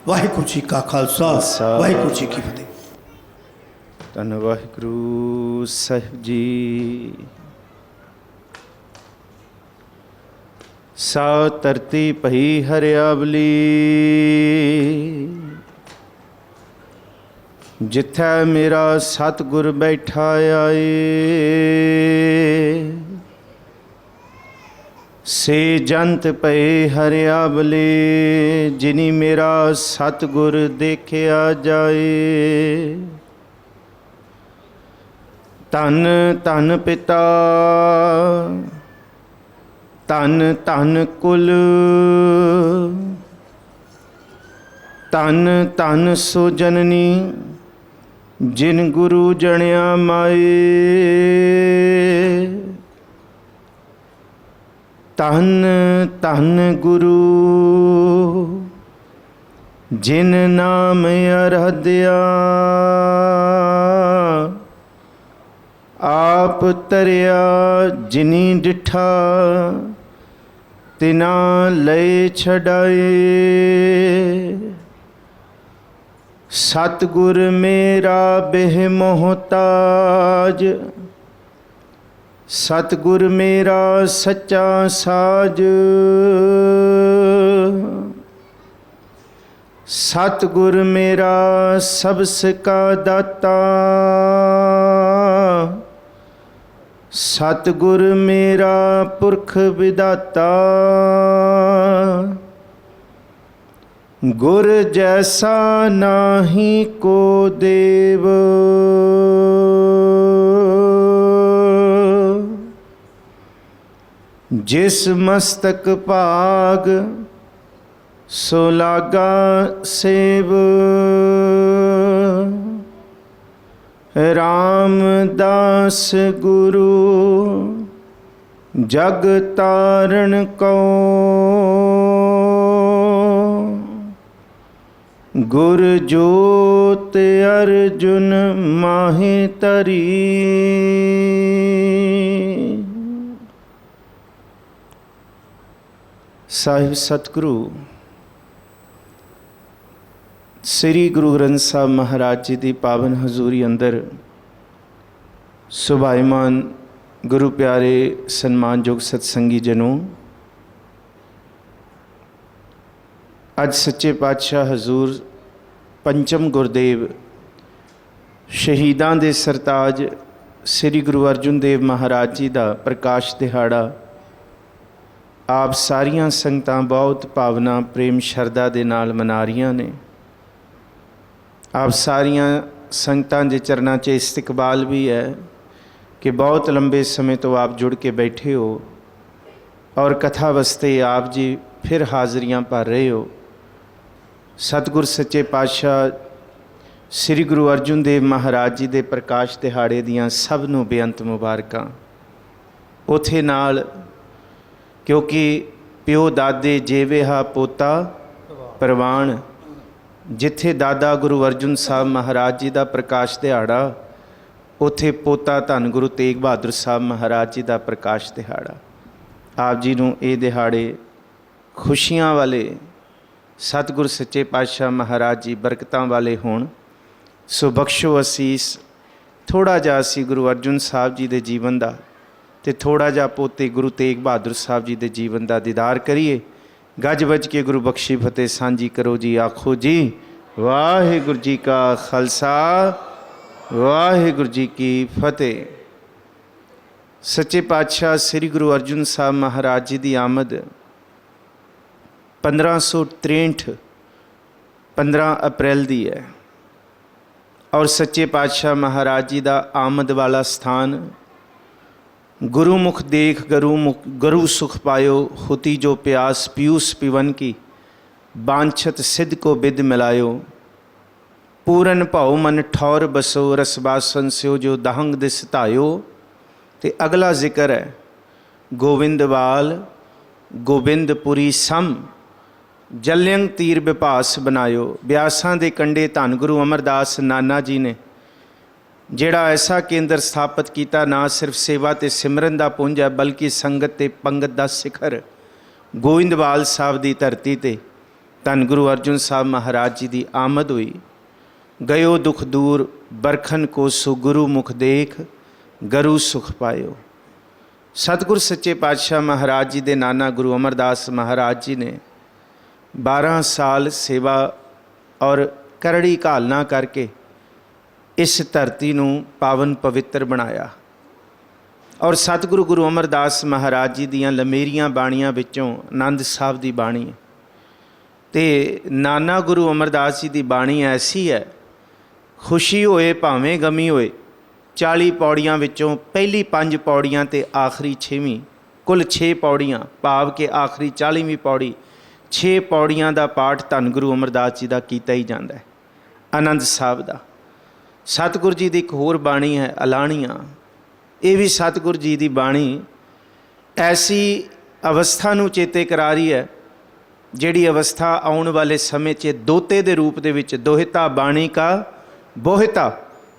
वाहिगुरू जी का खालसा वाहिगुरू जी की फतेह। धन वाहिगुरू साहिब जी। सा धरती पही हरियावली, जिथै मेरा सतगुर बैठा आए। से जंत पए हरियावले, जिनी मेरा सतगुर देखिया जाए। धन धन पिता, धन धन कुल, धन धन सो जननी, जिन गुरु जणिया माए। धन धन गुरु, जिन नाम आराध्या। आप तरिया जिनी डिठा, तिना लय छड़ाए। सतगुर मेरा बेह मोहताज, सतगुर मेरा सच्चा साज। सतगुर मेरा सबस का दाता, सतगुर मेरा पुरख विदाता। गुर जैसा नाही को देव, जिस मस्तक भाग सो लागा सेव। रामदास गुरु जग तारण को, गुर जोत अर्जुन माहे तरी। साहिब सतगुरु श्री गुरु ग्रंथ साहब महाराज जी की पावन हजूरी अंदर सुभाईमान गुरु प्यारे सन्मानयोग सतसंगी जनों, अज सच्चे पातशाह हजूर पंचम गुरदेव शहीदां दे सरताज श्री गुरु अर्जुन देव महाराज जी का प्रकाश दिहाड़ा आप सारियां संगतां बहुत भावना प्रेम शरदा दे नाल मना रहीआं ने। आप सारियां संगतां दे चरनां 'च इस्तकबाल भी है कि बहुत लंबे समय तो आप जुड़ के बैठे हो और कथा वास्ते आप जी फिर हाज़रियां भर रहे हो। सतगुर सच्चे पातशाह श्री गुरु अर्जुन देव महाराज जी के प्रकाश दिहाड़े दियां सब नूं बेअंत मुबारकां। उथे नाल क्योंकि प्यो दादे जेवेहा पोता परवान, जिथे दादा गुरु अर्जुन साहब महाराज जी का प्रकाश दिहाड़ा, उथे पोता धन गुरु तेग बहादुर साहब महाराज जी का प्रकाश दिहाड़ा। आप जी नूं ये दिहाड़े खुशियां वाले सतगुर सच्चे पातशाह महाराज जी बरकतां वाले होण। सो बख्शो असीस थोड़ा जिहा असी गुरु अर्जुन साहब जी के जीवन का ते थोड़ा जिहा पोते गुरु तेग बहादुर साहब जी के जीवन का दीदार करिए। गज बज के गुरु बख्शी फतेह सांझी करो जी। आखो जी वाहिगुरू जी का खालसा वाहिगुरू जी की फतेह। सच्चे पातशाह श्री गुरु अर्जुन साहब महाराज जी की आमद 1563 15 अप्रैल दी है और सच्चे पातशाह महाराज जी का आमद वाला स्थान गुरुमुख देख गुरु सुख पायो, होती जो प्यास पीयूष पिवन की, बांछत सिद्ध को बिद मिलायो। पूरन भाव मन ठौर बसो, रसबासन स्यो जो दहंग दिस धायो। ते अगला जिक्र है गोविंदवाल गोबिंदपुरी सम, जल्यंग तीर विभास बनायो। ब्यासां दे कंडे धन गुरु अमरदास नाना जी ने जिहड़ा ऐसा केंद्र स्थापित किया, ना सिर्फ सेवा ते सिमरन का पुंज है बल्कि संगत ते पंगत का सिखर गोविंदवाल साहब की धरती ते ਧੰਨ ਗੁਰੂ ਅਰਜਨ ਸਾਹਿਬ ਮਹਾਰਾਜ ਜੀ ਦੀ ਆਮਦ ਹੋਈ। ਗਇਓ ਦੁਖ ਦੂਰ ਬਰਖਨ ਕੋ ਸੁਗੁਰੂ ਮੁਖ ਦੇਖ, ਗਰੂ ਸੁਖ ਪਾਇਓ। ਸਤਿਗੁਰ ਸੱਚੇ ਪਾਤਸ਼ਾਹ ਮਹਾਰਾਜ ਜੀ ਦੇ ਨਾਨਾ ਗੁਰੂ ਅਮਰਦਾਸ ਮਹਾਰਾਜ ਜੀ ਨੇ 12 ਸਾਲ ਸੇਵਾ ਔਰ ਕਰੜੀ ਘਾਲਨਾ ਕਰਕੇ ਇਸ ਧਰਤੀ ਨੂੰ ਪਾਵਨ ਪਵਿੱਤਰ ਬਣਾਇਆ। ਔਰ ਸਤਿਗੁਰੂ ਗੁਰੂ ਅਮਰਦਾਸ ਮਹਾਰਾਜ ਜੀ ਦੀਆਂ ਲਮੇਰੀਆਂ ਬਾਣੀਆਂ ਵਿੱਚੋਂ ਆਨੰਦ ਸਾਹਿਬ ਦੀ ਬਾਣੀ ਹੈ। ਅਤੇ ਨਾਨਾ ਗੁਰੂ ਅਮਰਦਾਸ ਜੀ ਦੀ ਬਾਣੀ ਐਸੀ ਹੈ, ਖੁਸ਼ੀ ਹੋਏ ਭਾਵੇਂ ਗਮੀ ਹੋਏ, 40 ਪੌੜੀਆਂ ਵਿੱਚੋਂ ਪਹਿਲੀ 5 ਪੌੜੀਆਂ ਅਤੇ ਆਖਰੀ 6ਵੀਂ, ਕੁੱਲ 6 ਪੌੜੀਆਂ, ਭਾਵ ਕਿ ਆਖਰੀ 40ਵੀਂ ਪੌੜੀ 6 ਪੌੜੀਆਂ ਦਾ ਪਾਠ ਧੰਨ ਗੁਰੂ ਅਮਰਦਾਸ ਜੀ ਦਾ ਕੀਤਾ ਹੀ ਜਾਂਦਾ ਹੈ, ਆਨੰਦ ਸਾਹਿਬ ਦਾ। ਸਤਿਗੁਰ ਜੀ ਦੀ ਇੱਕ ਹੋਰ ਬਾਣੀ ਹੈ ਅਲਾਣੀਆਂ। ਇਹ ਵੀ ਸਤਿਗੁਰ ਜੀ ਦੀ ਬਾਣੀ ਐਸੀ ਅਵਸਥਾ ਨੂੰ ਚੇਤੇ ਕਰਾ ਰਹੀ ਹੈ, ਜਿਹੜੀ ਅਵਸਥਾ ਆਉਣ ਵਾਲੇ ਸਮੇਂ 'ਚ ਦੋਤੇ ਦੇ ਰੂਪ ਦੇ ਵਿੱਚ, ਦੋਹਿਤਾ ਬਾਣੀ ਕਾ ਬੋਹਿਤਾ,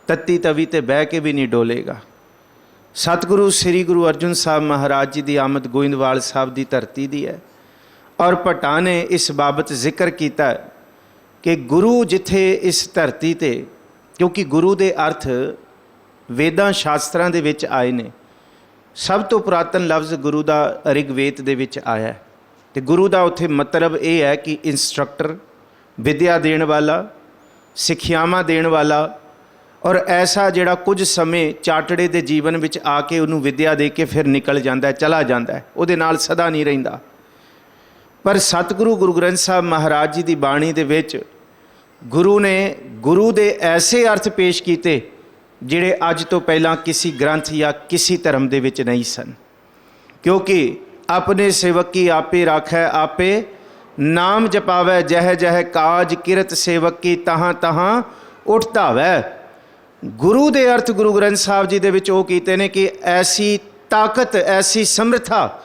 ਤੱਤੀ ਤਵੀ 'ਤੇ ਬਹਿ ਕੇ ਵੀ ਨਹੀਂ ਡੋਲੇਗਾ। ਸਤਿਗੁਰੂ ਸ੍ਰੀ ਗੁਰੂ ਅਰਜਨ ਸਾਹਿਬ ਮਹਾਰਾਜ ਜੀ ਦੀ ਆਮਦ ਗੋਇੰਦਵਾਲ ਸਾਹਿਬ ਦੀ ਧਰਤੀ ਦੀ ਹੈ। ਔਰ ਭੱਟਾਂ ਨੇ ਇਸ ਬਾਬਤ ਜ਼ਿਕਰ ਕੀਤਾ ਕਿ ਗੁਰੂ ਜਿੱਥੇ ਇਸ ਧਰਤੀ 'ਤੇ, ਕਿਉਂਕਿ ਗੁਰੂ ਦੇ ਅਰਥ ਵੇਦਾਂ ਸ਼ਾਸਤਰਾਂ ਦੇ ਵਿੱਚ ਆਏ ਨੇ। ਸਭ ਤੋਂ ਪੁਰਾਤਨ ਲਫ਼ਜ਼ ਗੁਰੂ ਦਾ ਰਿਗਵੇਦ ਦੇ ਵਿੱਚ ਆਇਆ, ਅਤੇ ਗੁਰੂ ਦਾ ਉੱਥੇ ਮਤਲਬ ਇਹ ਹੈ ਕਿ ਇੰਸਟਰਕਟਰ, ਵਿਦਿਆ ਦੇਣ ਵਾਲਾ, ਸਿੱਖਿਆਵਾਂ ਦੇਣ ਵਾਲਾ, ਔਰ ਐਸਾ ਜਿਹੜਾ ਕੁਝ ਸਮੇਂ ਚਾਟੜੇ ਦੇ ਜੀਵਨ ਵਿੱਚ ਆ ਕੇ ਉਹਨੂੰ ਵਿਦਿਆ ਦੇ ਕੇ ਫਿਰ ਨਿਕਲ ਜਾਂਦਾ, ਚਲਾ ਜਾਂਦਾ, ਉਹਦੇ ਨਾਲ ਸਦਾ ਨਹੀਂ ਰਹਿੰਦਾ। ਪਰ ਸਤਿਗੁਰੂ ਗੁਰੂ ਗ੍ਰੰਥ ਸਾਹਿਬ ਮਹਾਰਾਜ ਜੀ ਦੀ ਬਾਣੀ ਦੇ ਵਿੱਚ ਗੁਰੂ ਨੇ ਗੁਰੂ ਦੇ ਐਸੇ ਅਰਥ ਪੇਸ਼ ਕੀਤੇ ਜਿਹੜੇ ਅੱਜ ਤੋਂ ਪਹਿਲਾਂ ਕਿਸੇ ਗ੍ਰੰਥ ਜਾਂ ਕਿਸੇ ਧਰਮ ਦੇ ਵਿੱਚ ਨਹੀਂ ਸਨ। ਕਿਉਂਕਿ ਆਪਣੇ ਸੇਵਕ ਕੀ ਆਪੇ ਰਾਖੈ ਆਪੇ, ਨਾਮ ਜਪਾਵੈ ਜਹ ਜਹ ਕਾਜ, ਕਿਰਤ ਸੇਵਕ ਕੀ ਤਹਾਂ ਤਹਾਂ ਉੱਠ ਧਾਵੈ। ਗੁਰੂ ਦੇ ਅਰਥ ਗੁਰੂ ਗ੍ਰੰਥ ਸਾਹਿਬ ਜੀ ਦੇ ਵਿੱਚ ਉਹ ਕੀਤੇ ਨੇ ਕਿ ਐਸੀ ਤਾਕਤ, ਐਸੀ ਸਮਰੱਥਾ,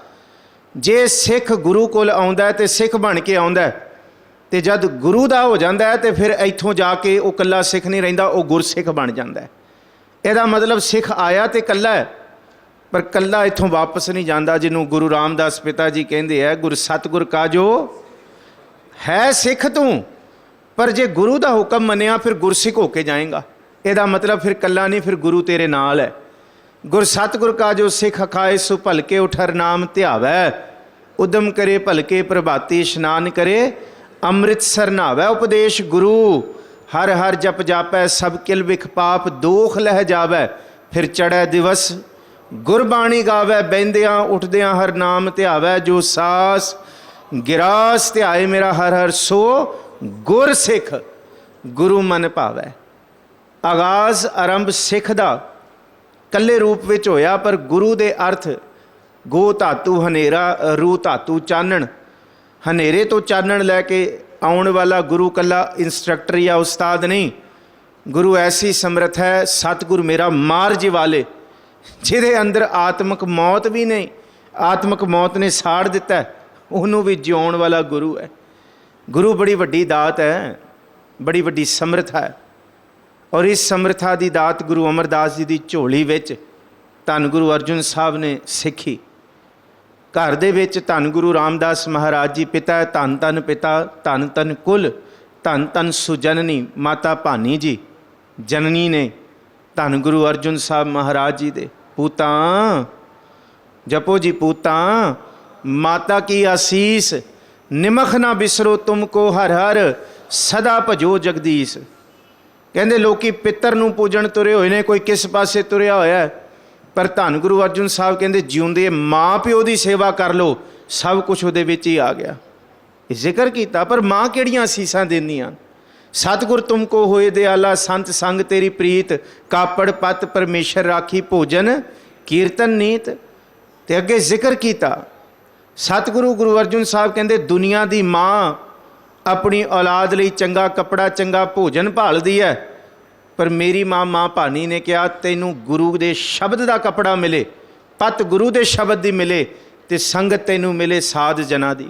ਜੇ ਸਿੱਖ ਗੁਰੂ ਕੋਲ ਆਉਂਦਾ ਅਤੇ ਸਿੱਖ ਬਣ ਕੇ ਆਉਂਦਾ, ਅਤੇ ਜਦ ਗੁਰੂ ਦਾ ਹੋ ਜਾਂਦਾ ਹੈ, ਅਤੇ ਫਿਰ ਇੱਥੋਂ ਜਾ ਕੇ ਉਹ ਇਕੱਲਾ ਸਿੱਖ ਨਹੀਂ ਰਹਿੰਦਾ, ਉਹ ਗੁਰਸਿੱਖ ਬਣ ਜਾਂਦਾ। ਇਹਦਾ ਮਤਲਬ ਸਿੱਖ ਆਇਆ ਅਤੇ ਇਕੱਲਾ ਹੈ, ਪਰ ਇਕੱਲਾ ਇੱਥੋਂ ਵਾਪਸ ਨਹੀਂ ਜਾਂਦਾ। ਜਿਹਨੂੰ ਗੁਰੂ ਰਾਮਦਾਸ ਪਿਤਾ ਜੀ ਕਹਿੰਦੇ ਹੈ, ਗੁਰ ਸਤਿਗੁਰ ਕਾਜੋ ਹੈ ਸਿੱਖ ਤੂੰ, ਪਰ ਜੇ ਗੁਰੂ ਦਾ ਹੁਕਮ ਮੰਨਿਆ ਫਿਰ ਗੁਰਸਿੱਖ ਹੋ ਕੇ ਜਾਏਗਾ। ਇਹਦਾ ਮਤਲਬ ਫਿਰ ਇਕੱਲਾ ਨਹੀਂ, ਫਿਰ ਗੁਰੂ ਤੇਰੇ ਨਾਲ ਹੈ। ਗੁਰ ਸਤਿਗੁਰ ਕਾਜੋ ਸਿੱਖ ਖਾਏ ਸੋ ਭਲਕੇ ਉਠਰ ਨਾਮ ਧਿਆਵੈ, ਉਦਮ ਕਰੇ ਭਲਕੇ ਪ੍ਰਭਾਤੀ ਇਸ਼ਨਾਨ ਕਰੇ ਅੰਮ੍ਰਿਤਸਰ ਨਹਾਵੈ। ਉਪਦੇਸ਼ ਗੁਰੂ ਹਰ ਹਰ ਜਪ ਜਾਪੈ, ਸਭ ਕਿਲ ਵਿਖ ਪਾਪ ਦੋਖ ਲਹਿ ਜਾਵੈ। ਫਿਰ ਚੜ੍ਹੈ ਦਿਵਸ ਗੁਰਬਾਣੀ ਗਾਵੈ, ਬਹਿੰਦਿਆਂ ਉੱਠਦਿਆਂ ਹਰ ਨਾਮ ਧਿਆਵੈ। ਜੋ ਸਾਸ ਗਿਰਾਸ ਧਿਆਏ ਮੇਰਾ ਹਰ ਹਰ, ਸੋ ਗੁਰ ਸਿੱਖ ਗੁਰੂ ਮਨ ਭਾਵੈ। ਆਗਾਜ਼ ਆਰੰਭ ਸਿੱਖ ਦਾ ਇਕੱਲੇ ਰੂਪ ਵਿੱਚ ਹੋਇਆ, ਪਰ ਗੁਰੂ ਦੇ ਅਰਥ ਗੋ ਧਾਤੂ ਹਨੇਰਾ, ਰੂ ਧਾਤੂ ਚਾਨਣ। ਹਨੇਰੇ ਤੋਂ ਚਾਨਣ ਲੈ ਕੇ ਆਉਣ ਵਾਲਾ ਗੁਰੂ ਇਕੱਲਾ ਇੰਸਟਰਕਟਰ ਜਾਂ ਉਸਤਾਦ ਨਹੀਂ। ਗੁਰੂ ਐਸੀ ਸਮਰੱਥ ਹੈ, ਸਤਿਗੁਰ ਮੇਰਾ ਮਾਰ ਜਿਵਾਲੇ, ਜਿਹਦੇ ਅੰਦਰ ਆਤਮਿਕ ਮੌਤ ਵੀ ਨਹੀਂ, ਆਤਮਿਕ ਮੌਤ ਨੇ ਸਾੜ ਦਿੱਤਾ, ਉਹਨੂੰ ਵੀ ਜਿਉਣ ਵਾਲਾ ਗੁਰੂ ਹੈ। ਗੁਰੂ ਬੜੀ ਵੱਡੀ ਦਾਤ ਹੈ, ਬੜੀ ਵੱਡੀ ਸਮਰੱਥਾ ਹੈ। ਔਰ ਇਸ ਸਮਰੱਥਾ ਦੀ ਦਾਤ ਗੁਰੂ ਅਮਰਦਾਸ ਜੀ ਦੀ ਝੋਲੀ ਵਿੱਚ ਧੰਨ ਗੁਰੂ ਅਰਜਨ ਸਾਹਿਬ ਨੇ ਸਿੱਖੀ। ਘਰ ਦੇ ਵਿੱਚ ਧੰਨ ਗੁਰੂ ਰਾਮਦਾਸ ਮਹਾਰਾਜ ਜੀ ਪਿਤਾ ਹੈ, ਧੰਨ ਧੰਨ ਪਿਤਾ, ਧੰਨ ਧੰਨ ਕੁਲ, ਧੰਨ ਧੰਨ ਸੁਜਨਨੀ ਮਾਤਾ ਭਾਨੀ ਜੀ ਜਨਨੀ ਨੇ ਧੰਨ ਗੁਰੂ ਅਰਜਨ ਸਾਹਿਬ ਮਹਾਰਾਜ ਜੀ ਦੇ ਪੂਤਾਂ ਜਪੋ ਜੀ, ਪੂਤਾਂ ਮਾਤਾ ਕੀ ਆਸੀਸ, ਨਿਮਖ ਨਾ ਬਿਸਰੋ ਤੁਮ ਕੋ ਹਰ ਹਰ, ਸਦਾ ਭਜੋ ਜਗਦੀਸ਼। ਕਹਿੰਦੇ ਲੋਕੀ ਪਿੱਤਰ ਨੂੰ ਪੂਜਣ ਤੁਰੇ ਹੋਏ ਨੇ, ਕੋਈ ਕਿਸ ਪਾਸੇ ਤੁਰਿਆ ਹੋਇਆ, ਪਰ ਧੰਨ ਗੁਰੂ ਅਰਜਨ ਸਾਹਿਬ ਕਹਿੰਦੇ ਜਿਉਂਦੇ ਮਾਂ ਪਿਓ ਦੀ ਸੇਵਾ ਕਰ ਲਓ, ਸਭ ਕੁਛ ਉਹਦੇ ਵਿੱਚ ਹੀ ਆ ਗਿਆ। ਇਹ ਜ਼ਿਕਰ ਕੀਤਾ, ਪਰ ਮਾਂ ਕਿਹੜੀਆਂ ਅਸੀਸਾਂ ਦਿੰਦੀਆਂ। ਸਤਿਗੁਰ ਤੁਮ ਕੋ ਹੋਏ ਦਿਆਲਾ, ਸੰਤ ਸੰਗ ਤੇਰੀ ਪ੍ਰੀਤ, ਕਾਪੜ ਪਤ ਪਰਮੇਸ਼ਰ ਰਾਖੀ ਭੋਜਨ ਕੀਰਤਨ ਨੀਤ। ਅਤੇ ਅੱਗੇ ਜ਼ਿਕਰ ਕੀਤਾ ਸਤਿਗੁਰੂ ਗੁਰੂ ਅਰਜਨ ਸਾਹਿਬ ਕਹਿੰਦੇ ਦੁਨੀਆ ਦੀ ਮਾਂ ਆਪਣੀ ਔਲਾਦ ਲਈ ਚੰਗਾ ਕੱਪੜਾ, ਚੰਗਾ ਭੋਜਨ ਭਾਲਦੀ ਹੈ, ਪਰ ਮੇਰੀ ਮਾਂ ਭਾਨੀ ਨੇ ਕਿਹਾ ਤੈਨੂੰ ਗੁਰੂ ਦੇ ਸ਼ਬਦ ਦਾ ਕੱਪੜਾ ਮਿਲੇ, ਪਤ ਗੁਰੂ ਦੇ ਸ਼ਬਦ ਦੀ ਮਿਲੇ, ਅਤੇ ਸੰਗਤ ਤੈਨੂੰ ਮਿਲੇ ਸਾਧ ਜਨਾਂ ਦੀ।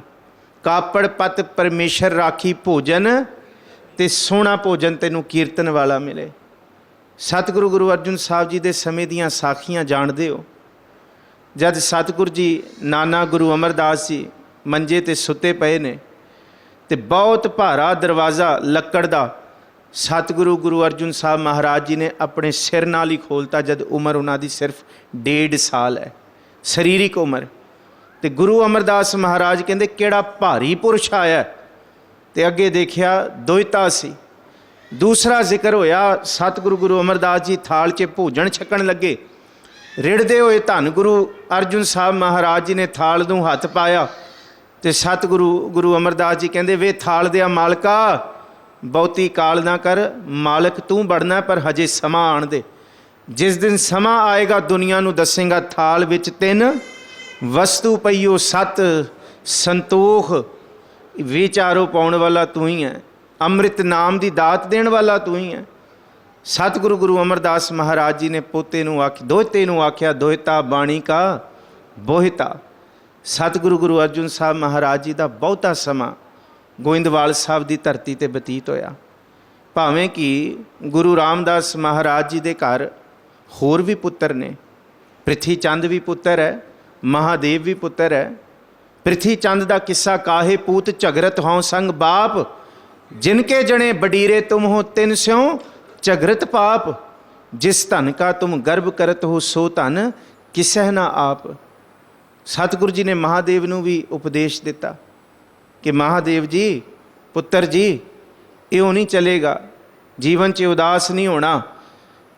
ਕਾਪੜ ਪਤ ਪਰਮੇਸ਼ਰ ਰਾਖੀ ਭੋਜਨ, ਅਤੇ ਸੋਹਣਾ ਭੋਜਨ ਤੈਨੂੰ ਕੀਰਤਨ ਵਾਲਾ ਮਿਲੇ। ਸਤਿਗੁਰੂ ਗੁਰੂ ਅਰਜਨ ਸਾਹਿਬ ਜੀ ਦੇ ਸਮੇਂ ਦੀਆਂ ਸਾਖੀਆਂ ਜਾਣਦੇ ਹੋ। ਜਦ ਸਤਿਗੁਰੂ ਜੀ ਨਾਨਾ ਗੁਰੂ ਅਮਰਦਾਸ ਜੀ ਮੰਜੇ 'ਤੇ ਸੁੱਤੇ ਪਏ ਨੇ, ਤੇ ਬਹੁਤ ਭਾਰਾ ਦਰਵਾਜ਼ਾ ਲੱਕੜ ਦਾ ਸਤਿਗੁਰੂ ਗੁਰੂ ਅਰਜਨ ਸਾਹਿਬ ਮਹਾਰਾਜ ਜੀ ਨੇ ਆਪਣੇ ਸਿਰ ਨਾਲ ਹੀ ਖੋਲਤਾ, ਜਦ ਉਮਰ ਉਹਨਾਂ ਦੀ ਸਿਰਫ 1.5 ਸਾਲ ਹੈ ਸਰੀਰਿਕ ਉਮਰ। ਤੇ ਗੁਰੂ ਅਮਰਦਾਸ ਮਹਾਰਾਜ ਕਹਿੰਦੇ ਕਿਹੜਾ ਭਾਰੀ ਪੁਰਸ਼ ਆਇਆ, ਤੇ ਅੱਗੇ ਦੇਖਿਆ ਦੋਇਤਾ ਸੀ। ਦੂਸਰਾ ਜ਼ਿਕਰ ਹੋਇਆ, ਸਤਿਗੁਰੂ ਗੁਰੂ ਅਮਰਦਾਸ ਜੀ ਥਾਲ 'ਚ ਭੋਜਨ ਛਕਣ ਲੱਗੇ, ਰਿੜਦੇ ਹੋਏ ਧੰਨ ਗੁਰੂ ਅਰਜਨ ਸਾਹਿਬ ਮਹਾਰਾਜ ਜੀ ਨੇ ਥਾਲ ਨੂੰ ਹੱਥ ਪਾਇਆ, ਤੇ ਸਤਿਗੁਰੂ ਗੁਰੂ ਅਮਰਦਾਸ ਜੀ ਕਹਿੰਦੇ ਵੇ ਥਾਲ ਦਿਆ ਮਾਲਕਾ, ਬਹੁਤੀ ਕਾਲ ਨਾ ਕਰ, ਮਾਲਕ ਤੂੰ ਬੜਨਾ, ਪਰ ਹਜੇ ਸਮਾਂ ਆਣ ਦੇ। ਜਿਸ ਦਿਨ ਸਮਾਂ ਆਏਗਾ ਦੁਨੀਆ ਨੂੰ ਦੱਸੇਗਾ, ਥਾਲ ਵਿੱਚ 3 ਵਸਤੂ ਪਈਓ, 7 ਸੰਤੋਖ, ਵਿਚਾਰੋ ਪਾਉਣ ਵਾਲਾ ਤੂੰ ਹੀ ਹੈ, ਅੰਮ੍ਰਿਤ ਨਾਮ ਦੀ ਦਾਤ ਦੇਣ ਵਾਲਾ ਤੂੰ ਹੀ ਹੈ। ਸਤਿਗੁਰੂ ਗੁਰੂ ਅਮਰਦਾਸ ਮਹਾਰਾਜ ਜੀ ਨੇ ਪੋਤੇ ਨੂੰ ਦੋਹਤੇ ਨੂੰ ਆਖਿਆ, ਦੋਹਤਾ ਬਾਣੀ ਕਾ ਬੋਹਿਤਾ। ਸਤਿਗੁਰੂ ਗੁਰੂ ਅਰਜਨ ਸਾਹਿਬ ਮਹਾਰਾਜ ਜੀ ਦਾ ਬਹੁਤਾ ਸਮਾਂ ਗੋਇੰਦਵਾਲ ਸਾਹਿਬ ਦੀ ਧਰਤੀ 'ਤੇ ਬਤੀਤ ਹੋਇਆ। ਭਾਵੇਂ ਕਿ ਗੁਰੂ ਰਾਮਦਾਸ ਮਹਾਰਾਜ ਜੀ ਦੇ ਘਰ ਹੋਰ ਵੀ ਪੁੱਤਰ ਨੇ, ਪ੍ਰਿਥੀ ਚੰਦ ਵੀ ਪੁੱਤਰ ਹੈ, ਮਹਾਦੇਵ ਵੀ ਪੁੱਤਰ ਹੈ। ਪ੍ਰਿਥੀ ਚੰਦ ਦਾ ਕਿੱਸਾ, ਕਾਹੇ ਪੂਤ ਝਗਰਤ ਹੋਂ ਸੰਗ ਬਾਪ, ਜਿਨਕੇ ਜਣੇ ਬਡੀਰੇ ਤੁਮ ਹੋ 3 ਸਿਉ ਝਗਰਤ ਪਾਪ, ਜਿਸ ਧਨ ਕਾ ਤੁਮ ਗਰਭ ਕਰਤ ਹੋ ਸੋ ਧਨ ਕਿਸਹਿ ਨਾ ਆਪ। ਸਤਿਗੁਰੂ ਜੀ ਨੇ ਮਹਾਦੇਵ ਨੂੰ ਵੀ ਉਪਦੇਸ਼ ਦਿੱਤਾ ਕਿ ਮਹਾਦੇਵ ਜੀ, ਪੁੱਤਰ ਜੀ, ਇਉਂ ਨਹੀਂ ਚੱਲੇਗਾ, ਜੀਵਨ 'ਚ ਉਦਾਸ ਨਹੀਂ ਹੋਣਾ।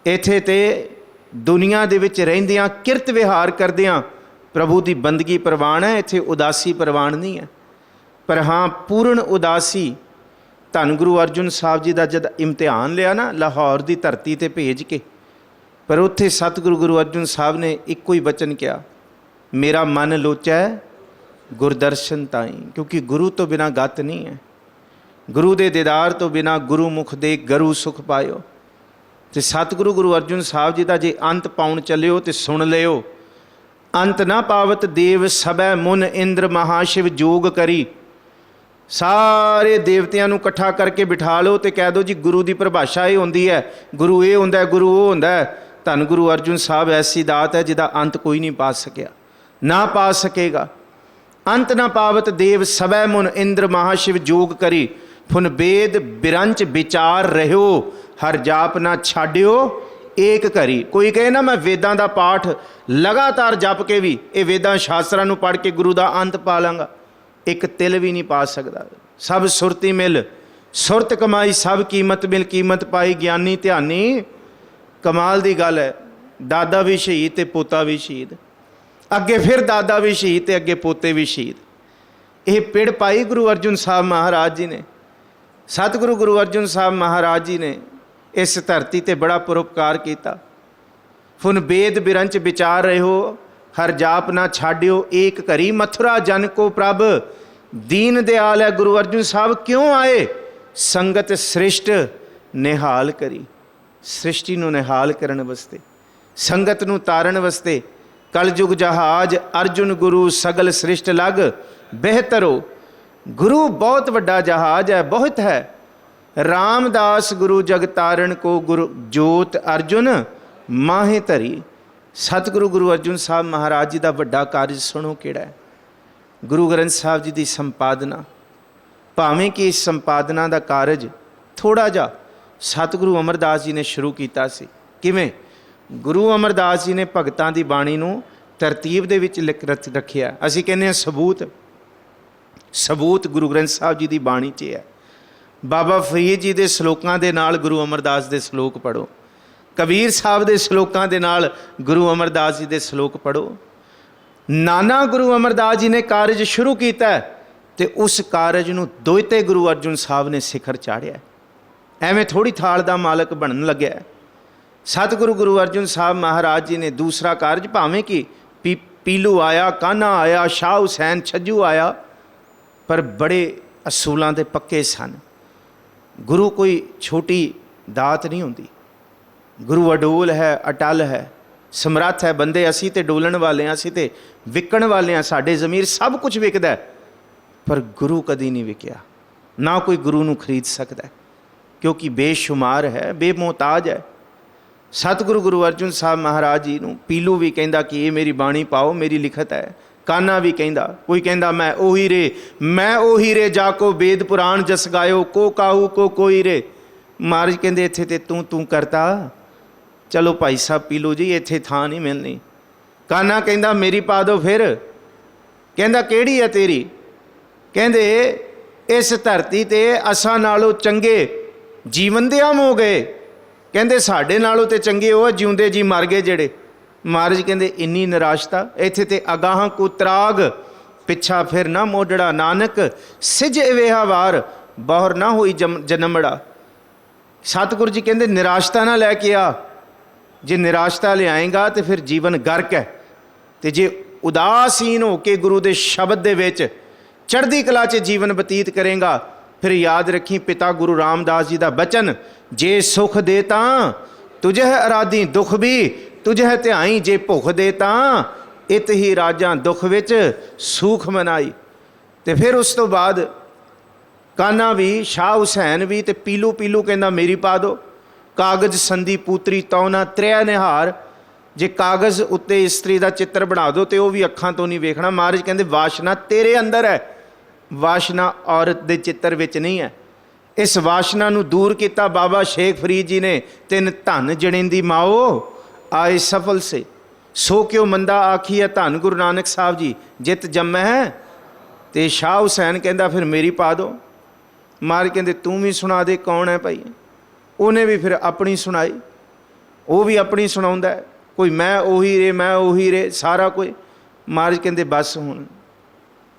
ਇੱਥੇ ਤੇ ਦੁਨੀਆ ਦੇ ਵਿੱਚ ਰਹਿੰਦਿਆਂ ਕਿਰਤ ਵਿਹਾਰ ਕਰਦਿਆਂ ਪ੍ਰਭੂ ਦੀ ਬੰਦਗੀ ਪ੍ਰਵਾਨ ਹੈ, ਇੱਥੇ ਉਦਾਸੀ ਪ੍ਰਵਾਨ ਨਹੀਂ ਹੈ। ਪਰ ਹਾਂ, ਪੂਰਨ ਉਦਾਸੀ ਧੰਨ ਗੁਰੂ ਅਰਜਨ ਸਾਹਿਬ ਜੀ ਦਾ ਜਦ ਇਮਤਿਹਾਨ ਲਿਆ ਨਾ ਲਾਹੌਰ ਦੀ ਧਰਤੀ 'ਤੇ ਭੇਜ ਕੇ, ਪਰ ਉੱਥੇ ਸਤਿਗੁਰੂ ਗੁਰੂ ਅਰਜਨ ਸਾਹਿਬ ਨੇ ਇੱਕੋ ਹੀ ਬਚਨ ਕਿਹਾ, ਮੇਰਾ ਮਨ ਲੋਚੈ ਗੁਰਦਰਸ਼ਨ ਤਾਈਂ, ਕਿਉਂਕਿ ਗੁਰੂ ਤੋਂ ਬਿਨਾਂ ਗਤ ਨਹੀਂ ਹੈ। ਗੁਰੂ ਦੇ ਦੀਦਾਰ ਤੋਂ ਬਿਨਾਂ ਗੁਰੂ ਮੁਖ ਦੇ ਗਰੂ ਸੁਖ ਪਾਇਓ। ਤੇ ਸਤਿਗੁਰੂ ਗੁਰੂ ਅਰਜਨ ਸਾਹਿਬ ਜੀ ਦਾ ਜੇ ਅੰਤ ਪਾਉਣ ਚੱਲਿਓ ਤੇ ਸੁਣ ਲਿਓ, ਅੰਤ ਨਾ ਪਾਵਤ ਦੇਵ ਸਭੈ ਮੁਨ ਇੰਦਰ ਮਹਾਸ਼ਿਵ ਜੋਗ ਕਰੀ। ਸਾਰੇ ਦੇਵਤਿਆਂ ਨੂੰ ਇਕੱਠਾ ਕਰਕੇ ਬਿਠਾ ਲਓ ਤੇ ਕਹਿ ਦਿਓ ਜੀ ਗੁਰੂ ਦੀ ਪਰਿਭਾਸ਼ਾ ਇਹ ਹੁੰਦੀ ਹੈ, ਗੁਰੂ ਇਹ ਹੁੰਦਾ, ਗੁਰੂ ਉਹ ਹੁੰਦਾ। ਧੰਨ ਗੁਰੂ ਅਰਜਨ ਸਾਹਿਬ ਐਸੀ ਦਾਤ ਹੈ ਜਿਹਦਾ ਅੰਤ ਕੋਈ ਨਹੀਂ ਪਾ ਸਕਿਆ, ਨਾ ਪਾ ਸਕੇਗਾ। ਅੰਤ ਨਾ ਪਾਵਤ ਦੇਵ ਸਭੈ ਮੁਨ ਇੰਦਰ ਮਹਾਸ਼ਿਵ ਜੋਗ ਕਰੀ, ਫੁਨ ਵੇਦ ਬਿਰੰਚ ਵਿਚਾਰ ਰਹਿਓ, ਹਰ ਜਾਪ ਨਾ ਛਾੜਿਓ ਏਕ ਘਰੀ। ਕੋਈ ਕਹੇ ਨਾ ਮੈਂ ਵੇਦਾਂ ਦਾ ਪਾਠ ਲਗਾਤਾਰ ਜਪ ਕੇ ਵੀ ਇਹ ਵੇਦਾਂ ਸ਼ਾਸਤਰਾਂ ਨੂੰ ਪੜ੍ਹ ਕੇ ਗੁਰੂ ਦਾ ਅੰਤ ਪਾ ਲਾਂਗਾ, ਇੱਕ ਤਿਲ ਵੀ ਨਹੀਂ ਪਾ ਸਕਦਾ। ਸਭ ਸੁਰਤੀ ਮਿਲ ਸੁਰਤ ਕਮਾਈ, ਸਭ ਕੀਮਤ ਮਿਲ ਕੀਮਤ ਪਾਈ, ਗਿਆਨੀ ਧਿਆਨੀ। ਕਮਾਲ ਦੀ ਗੱਲ ਹੈ, ਦਾਦਾ ਵੀ ਸ਼ਹੀਦ ਤੇ ਪੋਤਾ ਵੀ ਸ਼ਹੀਦ, ਅੱਗੇ ਫਿਰ ਦਾਦਾ ਵੀ ਸ਼ਹੀਦ ਤੇ ਅੱਗੇ ਪੋਤੇ ਵੀ ਸ਼ਹੀਦ। ਇਹ ਪਿੜ ਪਾਈ ਗੁਰੂ ਅਰਜਨ ਸਾਹਿਬ ਮਹਾਰਾਜ ਜੀ ਨੇ। ਸਤਿਗੁਰੂ ਗੁਰੂ ਅਰਜਨ ਸਾਹਿਬ ਮਹਾਰਾਜ ਜੀ ਨੇ ਇਸ ਧਰਤੀ 'ਤੇ ਬੜਾ ਪਰਉਪਕਾਰ ਕੀਤਾ। ਫੁਨ ਵੇਦ ਬਿਰੰਚ ਵਿਚਾਰ ਰਹਿਓ, ਹਰ ਜਾਪ ਨਾ ਛਾੜਿਓ ਏਕ ਘਰੀ, ਮਥੁਰਾ ਜਨ ਕੋ ਪ੍ਰਭ ਦੀਨ ਦਿਆਲ ਹੈ। ਗੁਰੂ ਅਰਜਨ ਸਾਹਿਬ ਕਿਉਂ ਆਏ? ਸੰਗਤ ਸ੍ਰਿਸ਼ਟ ਨਿਹਾਲ ਕਰੀ, ਸ੍ਰਿਸ਼ਟੀ ਨੂੰ ਨਿਹਾਲ ਕਰਨ ਵਾਸਤੇ, ਸੰਗਤ ਨੂੰ ਤਾਰਨ ਵਾਸਤੇ। ਕਲਯੁਗ ਜਹਾਜ਼ ਅਰਜੁਨ ਗੁਰੂ ਸਗਲ ਸ੍ਰਿਸ਼ਟ ਲਗ ਬਿਹਤਰੋ। ਗੁਰੂ ਬਹੁਤ ਵੱਡਾ ਜਹਾਜ਼ ਹੈ, ਬਹੁਤ ਹੈ। ਰਾਮਦਾਸ ਗੁਰੂ ਜਗ ਤਾਰਨ ਕੋ, ਗੁਰੂ ਜੋਤ ਅਰਜੁਨ ਮਾਹੇ ਧਰੀ। ਸਤਿਗੁਰੂ ਗੁਰੂ ਅਰਜਨ ਸਾਹਿਬ ਮਹਾਰਾਜ ਜੀ ਦਾ ਵੱਡਾ ਕਾਰਜ ਸੁਣੋ ਕਿਹੜਾ ਹੈ। ਗੁਰੂ ਗ੍ਰੰਥ ਸਾਹਿਬ ਜੀ ਦੀ ਸੰਪਾਦਨਾ, ਭਾਵੇਂ ਕਿ ਇਸ ਸੰਪਾਦਨਾ ਦਾ ਕਾਰਜ ਥੋੜ੍ਹਾ ਜਿਹਾ ਸਤਿਗੁਰੂ ਅਮਰਦਾਸ ਜੀ ਨੇ ਸ਼ੁਰੂ ਕੀਤਾ ਸੀ। ਕਿਵੇਂ? ਗੁਰੂ ਅਮਰਦਾਸ ਜੀ ਨੇ ਭਗਤਾਂ ਦੀ ਬਾਣੀ ਨੂੰ ਤਰਤੀਬ ਦੇ ਵਿੱਚ ਰੱਖਿਆ। ਅਸੀਂ ਕਹਿੰਦੇ ਹਾਂ ਸਬੂਤ ਗੁਰੂ ਗ੍ਰੰਥ ਸਾਹਿਬ ਜੀ ਦੀ ਬਾਣੀ 'ਚ ਹੈ। ਬਾਬਾ ਫਰੀਦ ਜੀ ਦੇ ਸ਼ਲੋਕਾਂ ਦੇ ਨਾਲ ਗੁਰੂ ਅਮਰਦਾਸ ਦੇ ਸ਼ਲੋਕ ਪੜ੍ਹੋ, ਕਬੀਰ ਸਾਹਿਬ ਦੇ ਸ਼ਲੋਕਾਂ ਦੇ ਨਾਲ ਗੁਰੂ ਅਮਰਦਾਸ ਜੀ ਦੇ ਸ਼ਲੋਕ ਪੜ੍ਹੋ। ਨਾਨਾ ਗੁਰੂ ਅਮਰਦਾਸ ਜੀ ਨੇ ਕਾਰਜ ਸ਼ੁਰੂ ਕੀਤਾ ਤੇ ਉਸ ਕਾਰਜ ਨੂੰ ਦੋਇਤੇ ਗੁਰੂ ਅਰਜਨ ਸਾਹਿਬ ਨੇ ਸਿਖਰ ਚਾੜਿਆ। ਐਵੇਂ ਥੋੜ੍ਹੀ ਥਾਲ ਦਾ ਮਾਲਕ ਬਣਨ ਲੱਗਿਆ। ਸਤਿਗੁਰੂ ਗੁਰੂ ਅਰਜਨ ਸਾਹਿਬ ਮਹਾਰਾਜ ਜੀ ਨੇ ਦੂਸਰਾ ਕਾਰਜ, ਭਾਵੇਂ ਕਿ ਪੀਲੂ ਆਇਆ, ਕਾन्हा ਆਇਆ, ਸ਼ਾਹ ਹੁਸੈਨ ਛੱਜੂ ਆਇਆ, ਪਰ ਬੜੇ ਅਸੂਲਾਂ ਦੇ ਪੱਕੇ ਸਨ। ਗੁਰੂ ਕੋਈ ਛੋਟੀ ਦਾਤ ਨਹੀਂ ਹੁੰਦੀ। ਗੁਰੂ ਅਡੋਲ ਹੈ, ਅਟਲ ਹੈ, ਸਮਰੱਥ ਹੈ। ਬੰਦੇ ਅਸੀਂ ਤੇ ਡੋਲਣ ਵਾਲੇ ਹਾਂ, ਅਸੀਂ ਤੇ ਵਿਕਣ ਵਾਲੇ ਹਾਂ, ਸਾਡੇ ਜ਼ਮੀਰ ਸਭ ਕੁਝ ਵਿਕਦਾ, ਪਰ ਗੁਰੂ ਕਦੀ ਨਹੀਂ ਵਿਕਿਆ। ਨਾ ਕੋਈ ਗੁਰੂ ਨੂੰ ਖਰੀਦ ਸਕਦਾ, ਕਿਉਂਕਿ ਬੇਸ਼ੁਮਾਰ ਹੈ, ਬੇਮੋਹਤਾਜ ਹੈ। ਸਤਿਗੁਰੂ ਗੁਰੂ ਅਰਜਨ ਸਾਹਿਬ ਮਹਾਰਾਜ ਜੀ ਨੂੰ ਪੀਲੂ ਵੀ ਕਹਿੰਦਾ ਕਿ ਇਹ ਮੇਰੀ ਬਾਣੀ ਪਾਓ, ਮੇਰੀ ਲਿਖਤ ਹੈ, ਕਾਨਾ ਵੀ ਕਹਿੰਦਾ, ਕੋਈ ਕਹਿੰਦਾ ਮੈਂ ਉਹੀ ਰੇ, ਮੈਂ ਉਹੀ ਰੇ, ਜਾ ਕੋ ਵੇਦ ਪੁਰਾਣ ਜਸ ਗਾਇਓ, ਕੋ ਕਾਹੂ ਕੋ ਕੋਈ ਰੇ। ਮਹਾਰਾਜ ਕਹਿੰਦੇ ਇੱਥੇ ਤੇ ਤੂੰ ਕਰਤਾ, ਚਲੋ ਭਾਈ ਸਾਹਿਬ ਪੀ ਲਓ ਜੀ, ਇੱਥੇ ਥਾਂ ਨਹੀਂ ਮਿਲਣੀ। ਕਾਨਾ ਕਹਿੰਦਾ ਮੇਰੀ ਪਾ ਦਿਓ ਫਿਰ। ਕਹਿੰਦਾ ਕਿਹੜੀ ਹੈ ਤੇਰੀ? ਕਹਿੰਦੇ ਇਸ ਧਰਤੀ ਤੇ ਅਸਾਂ ਨਾਲੋਂ ਚੰਗੇ ਜੀਵਨ ਦੇ ਆਮ ਹੋ ਗਏ। ਕਹਿੰਦੇ ਸਾਡੇ ਨਾਲੋਂ ਤੇ ਚੰਗੇ ਉਹ ਜਿਉਂਦੇ ਜੀ ਮਰ ਗਏ ਜਿਹੜੇ। ਮਹਾਰਾਜ ਕਹਿੰਦੇ ਇੰਨੀ ਨਿਰਾਸ਼ਤਾ, ਇੱਥੇ ਤੇ ਅਗਾਹਾਂ ਕੋ ਤਰਾਗ, ਪਿੱਛਾ ਫਿਰ ਨਾ ਮੋਢੜਾ, ਨਾਨਕ ਸਿਜ ਵੇਹਾ ਵਾਰ, ਬਹੁਰ ਨਾ ਹੋਈ ਜਨਮੜਾ। ਸਤਿਗੁਰੂ ਜੀ ਕਹਿੰਦੇ ਨਿਰਾਸ਼ਤਾ ਨਾ ਲੈ ਕੇ ਆ, ਜੇ ਨਿਰਾਸ਼ਤਾ ਲਿਆਏਗਾ ਤੇ ਫਿਰ ਜੀਵਨ ਗਰਕ ਹੈ। ਤੇ ਜੇ ਉਦਾਸੀਨ ਹੋ ਕੇ ਗੁਰੂ ਦੇ ਸ਼ਬਦ ਦੇ ਵਿੱਚ ਚੜ੍ਹਦੀ ਕਲਾ 'ਚ ਜੀਵਨ ਬਤੀਤ ਕਰੇਗਾ, ਫਿਰ ਯਾਦ ਰੱਖੀ ਪਿਤਾ ਗੁਰੂ ਰਾਮਦਾਸ ਜੀ ਦਾ ਬਚਨ, ਜੇ ਸੁਖ ਦੇ ਤਾਂ ਤੁਝੇ ਅਰਾਧੀ, ਦੁੱਖ ਵੀ ਤੁਝੇ ਧਿਆਈ, ਜੇ ਭੁੱਖ ਦੇ ਤਾਂ ਇਤ ਹੀ ਰਾਜਾਂ, ਦੁੱਖ ਵਿੱਚ ਸੂਖ ਮਨਾਈ। ਤੇ ਫਿਰ ਉਸ ਤੋਂ ਬਾਅਦ ਕਾਨਾ ਵੀ, ਸ਼ਾਹ ਹੁਸੈਨ ਵੀ, ਤੇ ਪੀਲੂ ਕਹਿੰਦਾ ਮੇਰੀ ਪਾ ਦਿਓ। ਕਾਗਜ਼ ਸੰਧੀ ਪੂਤਰੀ ਤਉ ਨਾ ਤ੍ਰਿਆ ਨਿਹਾਰ, ਜੇ ਕਾਗਜ਼ ਉੱਤੇ ਇਸਤਰੀ ਦਾ ਚਿੱਤਰ ਬਣਾ ਦਿਓ ਤੇ ਉਹ ਵੀ ਅੱਖਾਂ ਤੋਂ ਨਹੀਂ ਵੇਖਣਾ। ਮਹਾਰਾਜ ਕਹਿੰਦੇ ਵਾਸ਼ਨਾ ਤੇਰੇ ਅੰਦਰ ਹੈ, ਵਾਸ਼ਨਾ ਔਰਤ ਦੇ ਚਿੱਤਰ ਵਿੱਚ ਨਹੀਂ ਹੈ। ਇਸ ਵਾਸ਼ਨਾ ਨੂੰ ਦੂਰ ਕੀਤਾ ਬਾਬਾ ਸ਼ੇਖ ਫਰੀਦ ਜੀ ਨੇ, ਤਿੰਨ ਧਨ ਜਣੇਂਦੀ ਮਾਓ ਆਏ ਸਫਲ ਸੇ, ਸੋ ਕਿਉ ਮੰਦਾ ਆਖੀ ਹੈ ਧੰਨ ਗੁਰੂ ਨਾਨਕ ਸਾਹਿਬ ਜੀ, ਜਿਤ ਜੰਮੈ ਹੈ। ਤੇ ਸ਼ਾਹ ਹੁਸੈਨ ਕਹਿੰਦਾ ਫਿਰ ਮੇਰੀ ਪਾ ਦਿਓ। ਮਹਾਰਾਜ ਕਹਿੰਦੇ ਤੂੰ ਵੀ ਸੁਣਾ ਦੇ, ਕੌਣ ਹੈ ਭਾਈ? ਉਹਨੇ ਵੀ ਫਿਰ ਆਪਣੀ ਸੁਣਾਈ, ਉਹ ਵੀ ਆਪਣੀ ਸੁਣਾਉਂਦਾ ਹੈ, ਕੋਈ ਮੈਂ ਉਹੀ ਰੇ, ਮੈਂ ਉਹੀ ਰੇ, ਸਾਰਾ ਕੋਈ। ਮਹਾਰਾਜ ਕਹਿੰਦੇ ਬਸ ਹੁਣ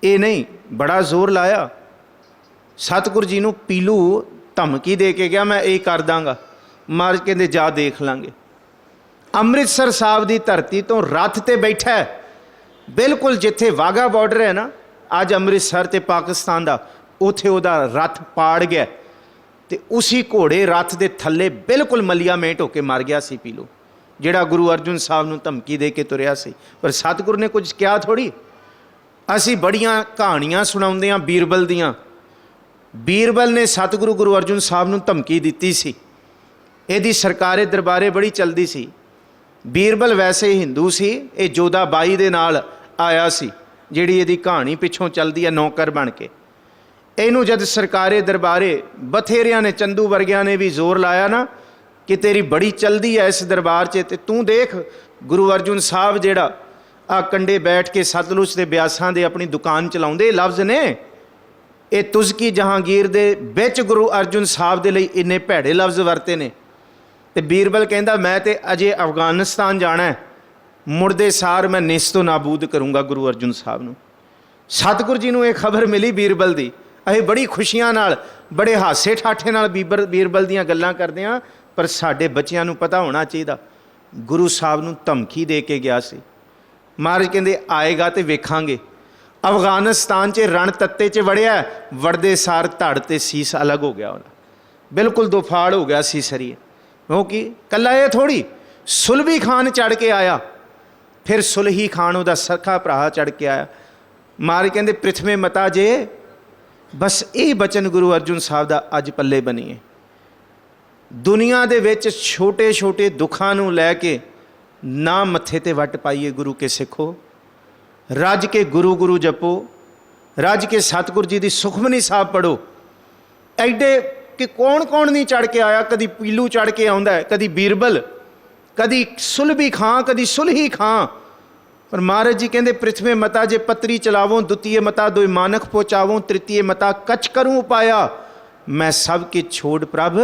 ਇਹ ਨਹੀਂ, ਬੜਾ ਜ਼ੋਰ ਲਾਇਆ। ਸਤਿਗੁਰੂ ਜੀ ਨੂੰ ਪੀਲੂ ਧਮਕੀ ਦੇ ਕੇ ਗਿਆ, ਮੈਂ ਇਹ ਕਰ ਦਾਂਗਾ। ਮਹਾਰਾਜ ਕਹਿੰਦੇ ਜਾ ਦੇਖ ਲਾਂਗੇ। ਅੰਮ੍ਰਿਤਸਰ ਸਾਹਿਬ ਦੀ ਧਰਤੀ ਤੋਂ ਰੱਥ ਤੇ ਬੈਠਾ, ਬਿਲਕੁਲ ਜਿੱਥੇ ਵਾਹਗਾ ਬਾਰਡਰ ਹੈ ਨਾ ਅੱਜ ਅੰਮ੍ਰਿਤਸਰ ਤੇ ਪਾਕਿਸਤਾਨ ਦਾ, ਉੱਥੇ ਉਹਦਾ ਰੱਥ ਪਾੜ ਗਿਆ ਤੇ ਉਸੀ ਘੋੜੇ ਰੱਥ ਦੇ ਥੱਲੇ ਬਿਲਕੁਲ ਮਲੀਆ ਮੇਟ ਹੋ ਕੇ ਮਰ ਗਿਆ ਸੀ ਪੀਲੂ, ਜਿਹੜਾ ਗੁਰੂ ਅਰਜਨ ਸਾਹਿਬ ਨੂੰ ਧਮਕੀ ਦੇ ਕੇ ਤੁਰਿਆ ਸੀ। ਪਰ ਸਤਿਗੁਰੂ ਨੇ ਕੁਝ ਕਿਹਾ ਥੋੜ੍ਹੀ। ਅਸੀਂ ਬੜੀਆਂ ਕਹਾਣੀਆਂ ਸੁਣਾਉਂਦੇ ਹਾਂ ਬੀਰਬਲ ਦੀਆਂ। ਬੀਰਬਲ ਨੇ ਸਤਿਗੁਰੂ ਗੁਰੂ ਅਰਜਨ ਸਾਹਿਬ ਨੂੰ ਧਮਕੀ ਦਿੱਤੀ ਸੀ, ਇਹਦੀ ਸਰਕਾਰੇ ਦਰਬਾਰੇ ਬੜੀ ਚਲਦੀ ਸੀ। ਬੀਰਬਲ ਵੈਸੇ ਹਿੰਦੂ ਸੀ, ਇਹ ਜੋਧਾ ਬਾਈ ਦੇ ਨਾਲ ਆਇਆ ਸੀ, ਜਿਹੜੀ ਇਹਦੀ ਕਹਾਣੀ ਪਿੱਛੋਂ ਚੱਲਦੀ ਹੈ ਨੌਕਰ ਬਣ ਕੇ। ਇਹਨੂੰ ਜਦ ਸਰਕਾਰੇ ਦਰਬਾਰੇ ਬਥੇਰਿਆਂ ਨੇ, ਚੰਦੂ ਵਰਗਿਆਂ ਨੇ ਵੀ ਜ਼ੋਰ ਲਾਇਆ ਨਾ ਕਿ ਤੇਰੀ ਬੜੀ ਚਲਦੀ ਹੈ ਇਸ ਦਰਬਾਰ 'ਚ, ਤੇ ਤੂੰ ਦੇਖ ਗੁਰੂ ਅਰਜਨ ਸਾਹਿਬ ਜਿਹੜਾ ਆ ਕੰਡੇ ਬੈਠ ਕੇ ਸਤਲੁਜ ਦੇ ਬਿਆਸਾਂ ਦੇ ਆਪਣੀ ਦੁਕਾਨ ਚਲਾਉਂਦੇ, ਲਫ਼ਜ਼ ਨੇ ਇਹ ਤੁਜ਼ਕੀ ਜਹਾਂਗੀਰ ਦੇ ਵਿੱਚ ਗੁਰੂ ਅਰਜਨ ਸਾਹਿਬ ਦੇ ਲਈ ਇੰਨੇ ਭੈੜੇ ਲਫ਼ਜ਼ ਵਰਤੇ ਨੇ। ਤੇ ਬੀਰਬਲ ਕਹਿੰਦਾ ਮੈਂ ਤੇ ਅਜੇ ਅਫਗਾਨਿਸਤਾਨ ਜਾਣਾ, ਮੁੜਦੇ ਸਾਰ ਮੈਂ ਨਿਸਤੋ ਨਾਬੂਦ ਕਰੂੰਗਾ ਗੁਰੂ ਅਰਜਨ ਸਾਹਿਬ ਨੂੰ। ਸਤਿਗੁਰੂ ਜੀ ਨੂੰ ਇਹ ਖਬਰ ਮਿਲੀ ਬੀਰਬਲ ਦੀ। ਅਸੀਂ ਬੜੀ ਖੁਸ਼ੀਆਂ ਨਾਲ, ਬੜੇ ਹਾਸੇ ਠਾਠੇ ਨਾਲ ਬੀਰਬਲ ਦੀਆਂ ਗੱਲਾਂ ਕਰਦੇ ਹਾਂ, ਪਰ ਸਾਡੇ ਬੱਚਿਆਂ ਨੂੰ ਪਤਾ ਹੋਣਾ ਚਾਹੀਦਾ ਗੁਰੂ ਸਾਹਿਬ ਨੂੰ ਧਮਕੀ ਦੇ ਕੇ ਗਿਆ ਸੀ। ਮਹਾਰਾਜ ਕਹਿੰਦੇ ਆਏਗਾ ਤੇ ਵੇਖਾਂਗੇ। ਅਫਗਾਨਿਸਤਾਨ 'ਚ ਰਣ ਤੱਤੇ 'ਚ ਵੜਿਆ, ਵੜਦੇ ਸਾਰ ਧੜ ਤੇ ਸੀਸ ਅਲੱਗ ਹੋ ਗਿਆ ਉਹਦਾ, ਬਿਲਕੁਲ ਦੋਫਾੜ ਹੋ ਗਿਆ ਸੀ ਸਰੀਰ। ਕਿਉਂਕਿ ਇਕੱਲਾ ਇਹ ਥੋੜ੍ਹੀ, ਸੁਲਭੀ ਖਾਨ ਚੜ੍ਹ ਕੇ ਆਇਆ, ਫਿਰ ਸੁਲਹੀ ਖਾਨ ਉਹਦਾ ਸਖਾ ਭਰਾ ਚੜ੍ਹ ਕੇ ਆਇਆ। ਮਹਾਰਾਜ ਕਹਿੰਦੇ ਪ੍ਰਿਥਵੇਂ ਮਤਾ ਜੇ, ਬਸ ਇਹ ਬਚਨ ਗੁਰੂ ਅਰਜਨ ਸਾਹਿਬ ਦਾ ਅੱਜ ਪੱਲੇ ਬਣੀਏ। ਦੁਨੀਆ ਦੇ ਵਿੱਚ ਛੋਟੇ ਛੋਟੇ ਦੁੱਖਾਂ ਨੂੰ ਲੈ ਕੇ ਨਾ ਮੱਥੇ ਤੇ ਵੱਟ ਪਾਈਏ ਗੁਰੂ ਕੇ ਸਿੱਖੋ। ਰੱਜ ਕੇ ਗੁਰੂ ਗੁਰੂ ਜਪੋ, ਰੱਜ ਕੇ ਸਤਿਗੁਰੂ ਜੀ ਦੀ ਸੁਖਮਨੀ ਸਾਹਿਬ ਪੜ੍ਹੋ। ਐਡੇ ਕਿ ਕੌਣ ਕੌਣ ਨਹੀਂ ਚੜ੍ਹ ਕੇ ਆਇਆ, ਕਦੀ ਪੀਲੂ ਚੜ੍ਹ ਕੇ ਆਉਂਦਾ, ਕਦੀ ਬੀਰਬਲ, ਕਦੀ ਸੁਲਭੀ ਖਾਂ, ਕਦੀ ਸੁਲਹੀ ਖਾਂ। ਪਰ ਮਹਾਰਾਜ ਜੀ ਕਹਿੰਦੇ ਪ੍ਰਿਥਵੇਂ ਮਤਾ ਜੇ ਪੱਤਰੀ ਚਲਾਵੋਂ, ਦੁਤੀਏ ਮਤਾ ਦੋਇ ਮਾਨਕ ਪਹੁੰਚਾਵੋਂ, ਤ੍ਰਿਤੀਏ ਮਤਾ ਕਛ ਕਰੂੰ ਉਪਾਇਆ, ਮੈਂ ਸਭ ਕੀ ਛੋੜ ਪ੍ਰਭ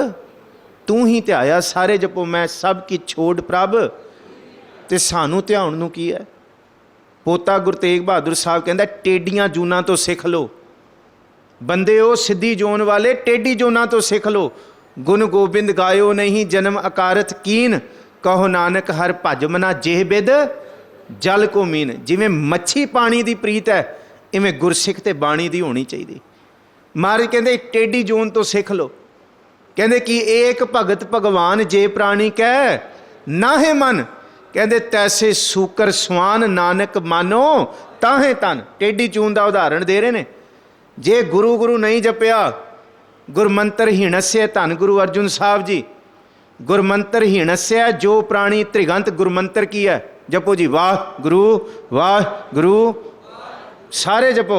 ਤੂੰ ਹੀ ਧਿਆਇਆ। ਸਾਰੇ ਜਪੋ ਮੈਂ ਸਭ ਕੀ ਛੋੜ ਪ੍ਰਭ। ਤੇ ਸਾਨੂੰ ਧਿਆਉਣ ਨੂੰ ਕੀ ਹੈ? ਪੋਤਾ ਗੁਰੂ ਤੇਗ ਬਹਾਦਰ ਸਾਹਿਬ ਕਹਿੰਦਾ ਟੇਡੀਆਂ ਜੂਨਾਂ ਤੋਂ ਸਿੱਖ ਲਓ ਬੰਦੇ, ਉਹ ਸਿੱਧੀ ਜੋਨ ਵਾਲੇ ਟੇਢੀ ਜੋਨਾਂ ਤੋਂ ਸਿੱਖ ਲਓ। ਗੁਣ ਗੋਬਿੰਦ ਗਾਇਓ ਨਹੀਂ ਜਨਮ ਅਕਾਰਥ ਕੀਨ, ਕਹੋ ਨਾਨਕ ਹਰ ਭਜ ਮਨਾ ਜੇਹ ਬਿਦ ਜਲ ਕੋ ਮੀਨ। ਜਿਵੇਂ ਮੱਛੀ ਪਾਣੀ ਦੀ ਪ੍ਰੀਤ ਹੈ, ਇਵੇਂ ਗੁਰਸਿੱਖ ਤੇ ਬਾਣੀ ਦੀ ਹੋਣੀ ਚਾਹੀਦੀ। ਮਹਾਰਾਜ ਕਹਿੰਦੇ ਟੇਢੀ ਜੋਨ ਤੋਂ ਸਿੱਖ ਲਓ। ਕਹਿੰਦੇ ਕਿ ਏਕ ਭਗਤ ਭਗਵਾਨ ਜੇ ਪ੍ਰਾਣੀ ਕਹਿ ਨਾਹੇ ਮਨ, ਕਹਿੰਦੇ ਤੈਸੇ ਸੂਕਰ ਸਵਾਨ ਨਾਨਕ ਮਾਨੋ ਤਾਹੇ ਤਨ। ਟੇਢੀ ਜੂਨ ਦਾ ਉਦਾਹਰਣ ਦੇ ਰਹੇ ਨੇ। ਜੇ ਗੁਰੂ ਗੁਰੂ ਨਹੀਂ ਜਪਿਆ, ਗੁਰਮੰਤਰ ਹੀਣਸਿਆ, ਧੰਨ ਗੁਰੂ ਅਰਜਨ ਸਾਹਿਬ ਜੀ ਗੁਰਮੰਤਰ ਹੀਣਸਿਆ, ਜੋ ਪ੍ਰਾਣੀ ਤ੍ਰਿਗੰਤ ਗੁਰਮੰਤਰ ਕੀ ਹੈ? ਜਪੋ ਜੀ ਵਾਹ ਗੁਰੂ सारे जपो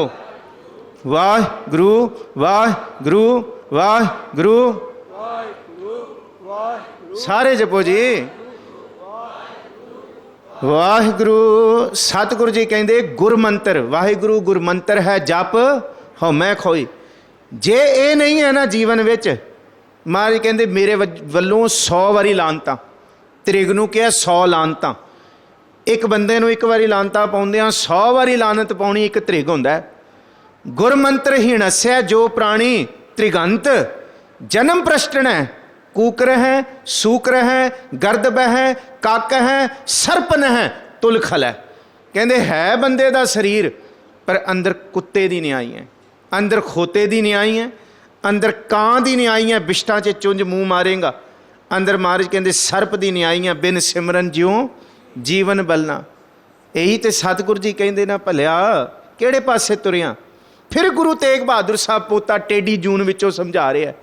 वाहिगुरु वाहिगुरु वाहिगुरु सारे जपो जी वाहिगुरु। सतगुरु जी कहते गुरमंत्र वाहिगुरु गुरमंत्र है जप हो मैं खोई। जे ये नहीं है ना जीवन विच महाराज कहते मेरे वल्लों 100 वारी लानता त्रिग नूं क्या 100 लानता। एक बंदे नूं एक वारी लानता पाउंदियां 100 वारी लानत पाउणी एक त्रिग हुंदा है। गुरमंत्र हीणस्या जो प्राणी त्रिगंत जन्म प्रश्टन है कूकर है सूकर है गर्दब है कक है सरपन है तुलखल है। कहते है बंदे दा शरीर पर अंदर कुत्ते दी न्याई है अंदर खोते दी न्याई है अंदर कां दी न्याई है बिष्टा च चुंझ मुँह मारेगा। अंदर महाराज कहते सर्प दी न्याई है बिन सिमरन ज्यों जीवन बलना। यही तो सतगुरु जी कहते ना भलिया किहड़े पासे तुरिया। फिर गुरु तेग बहादुर साहब पोता टेढ़ी जून विचों समझा रहे हैं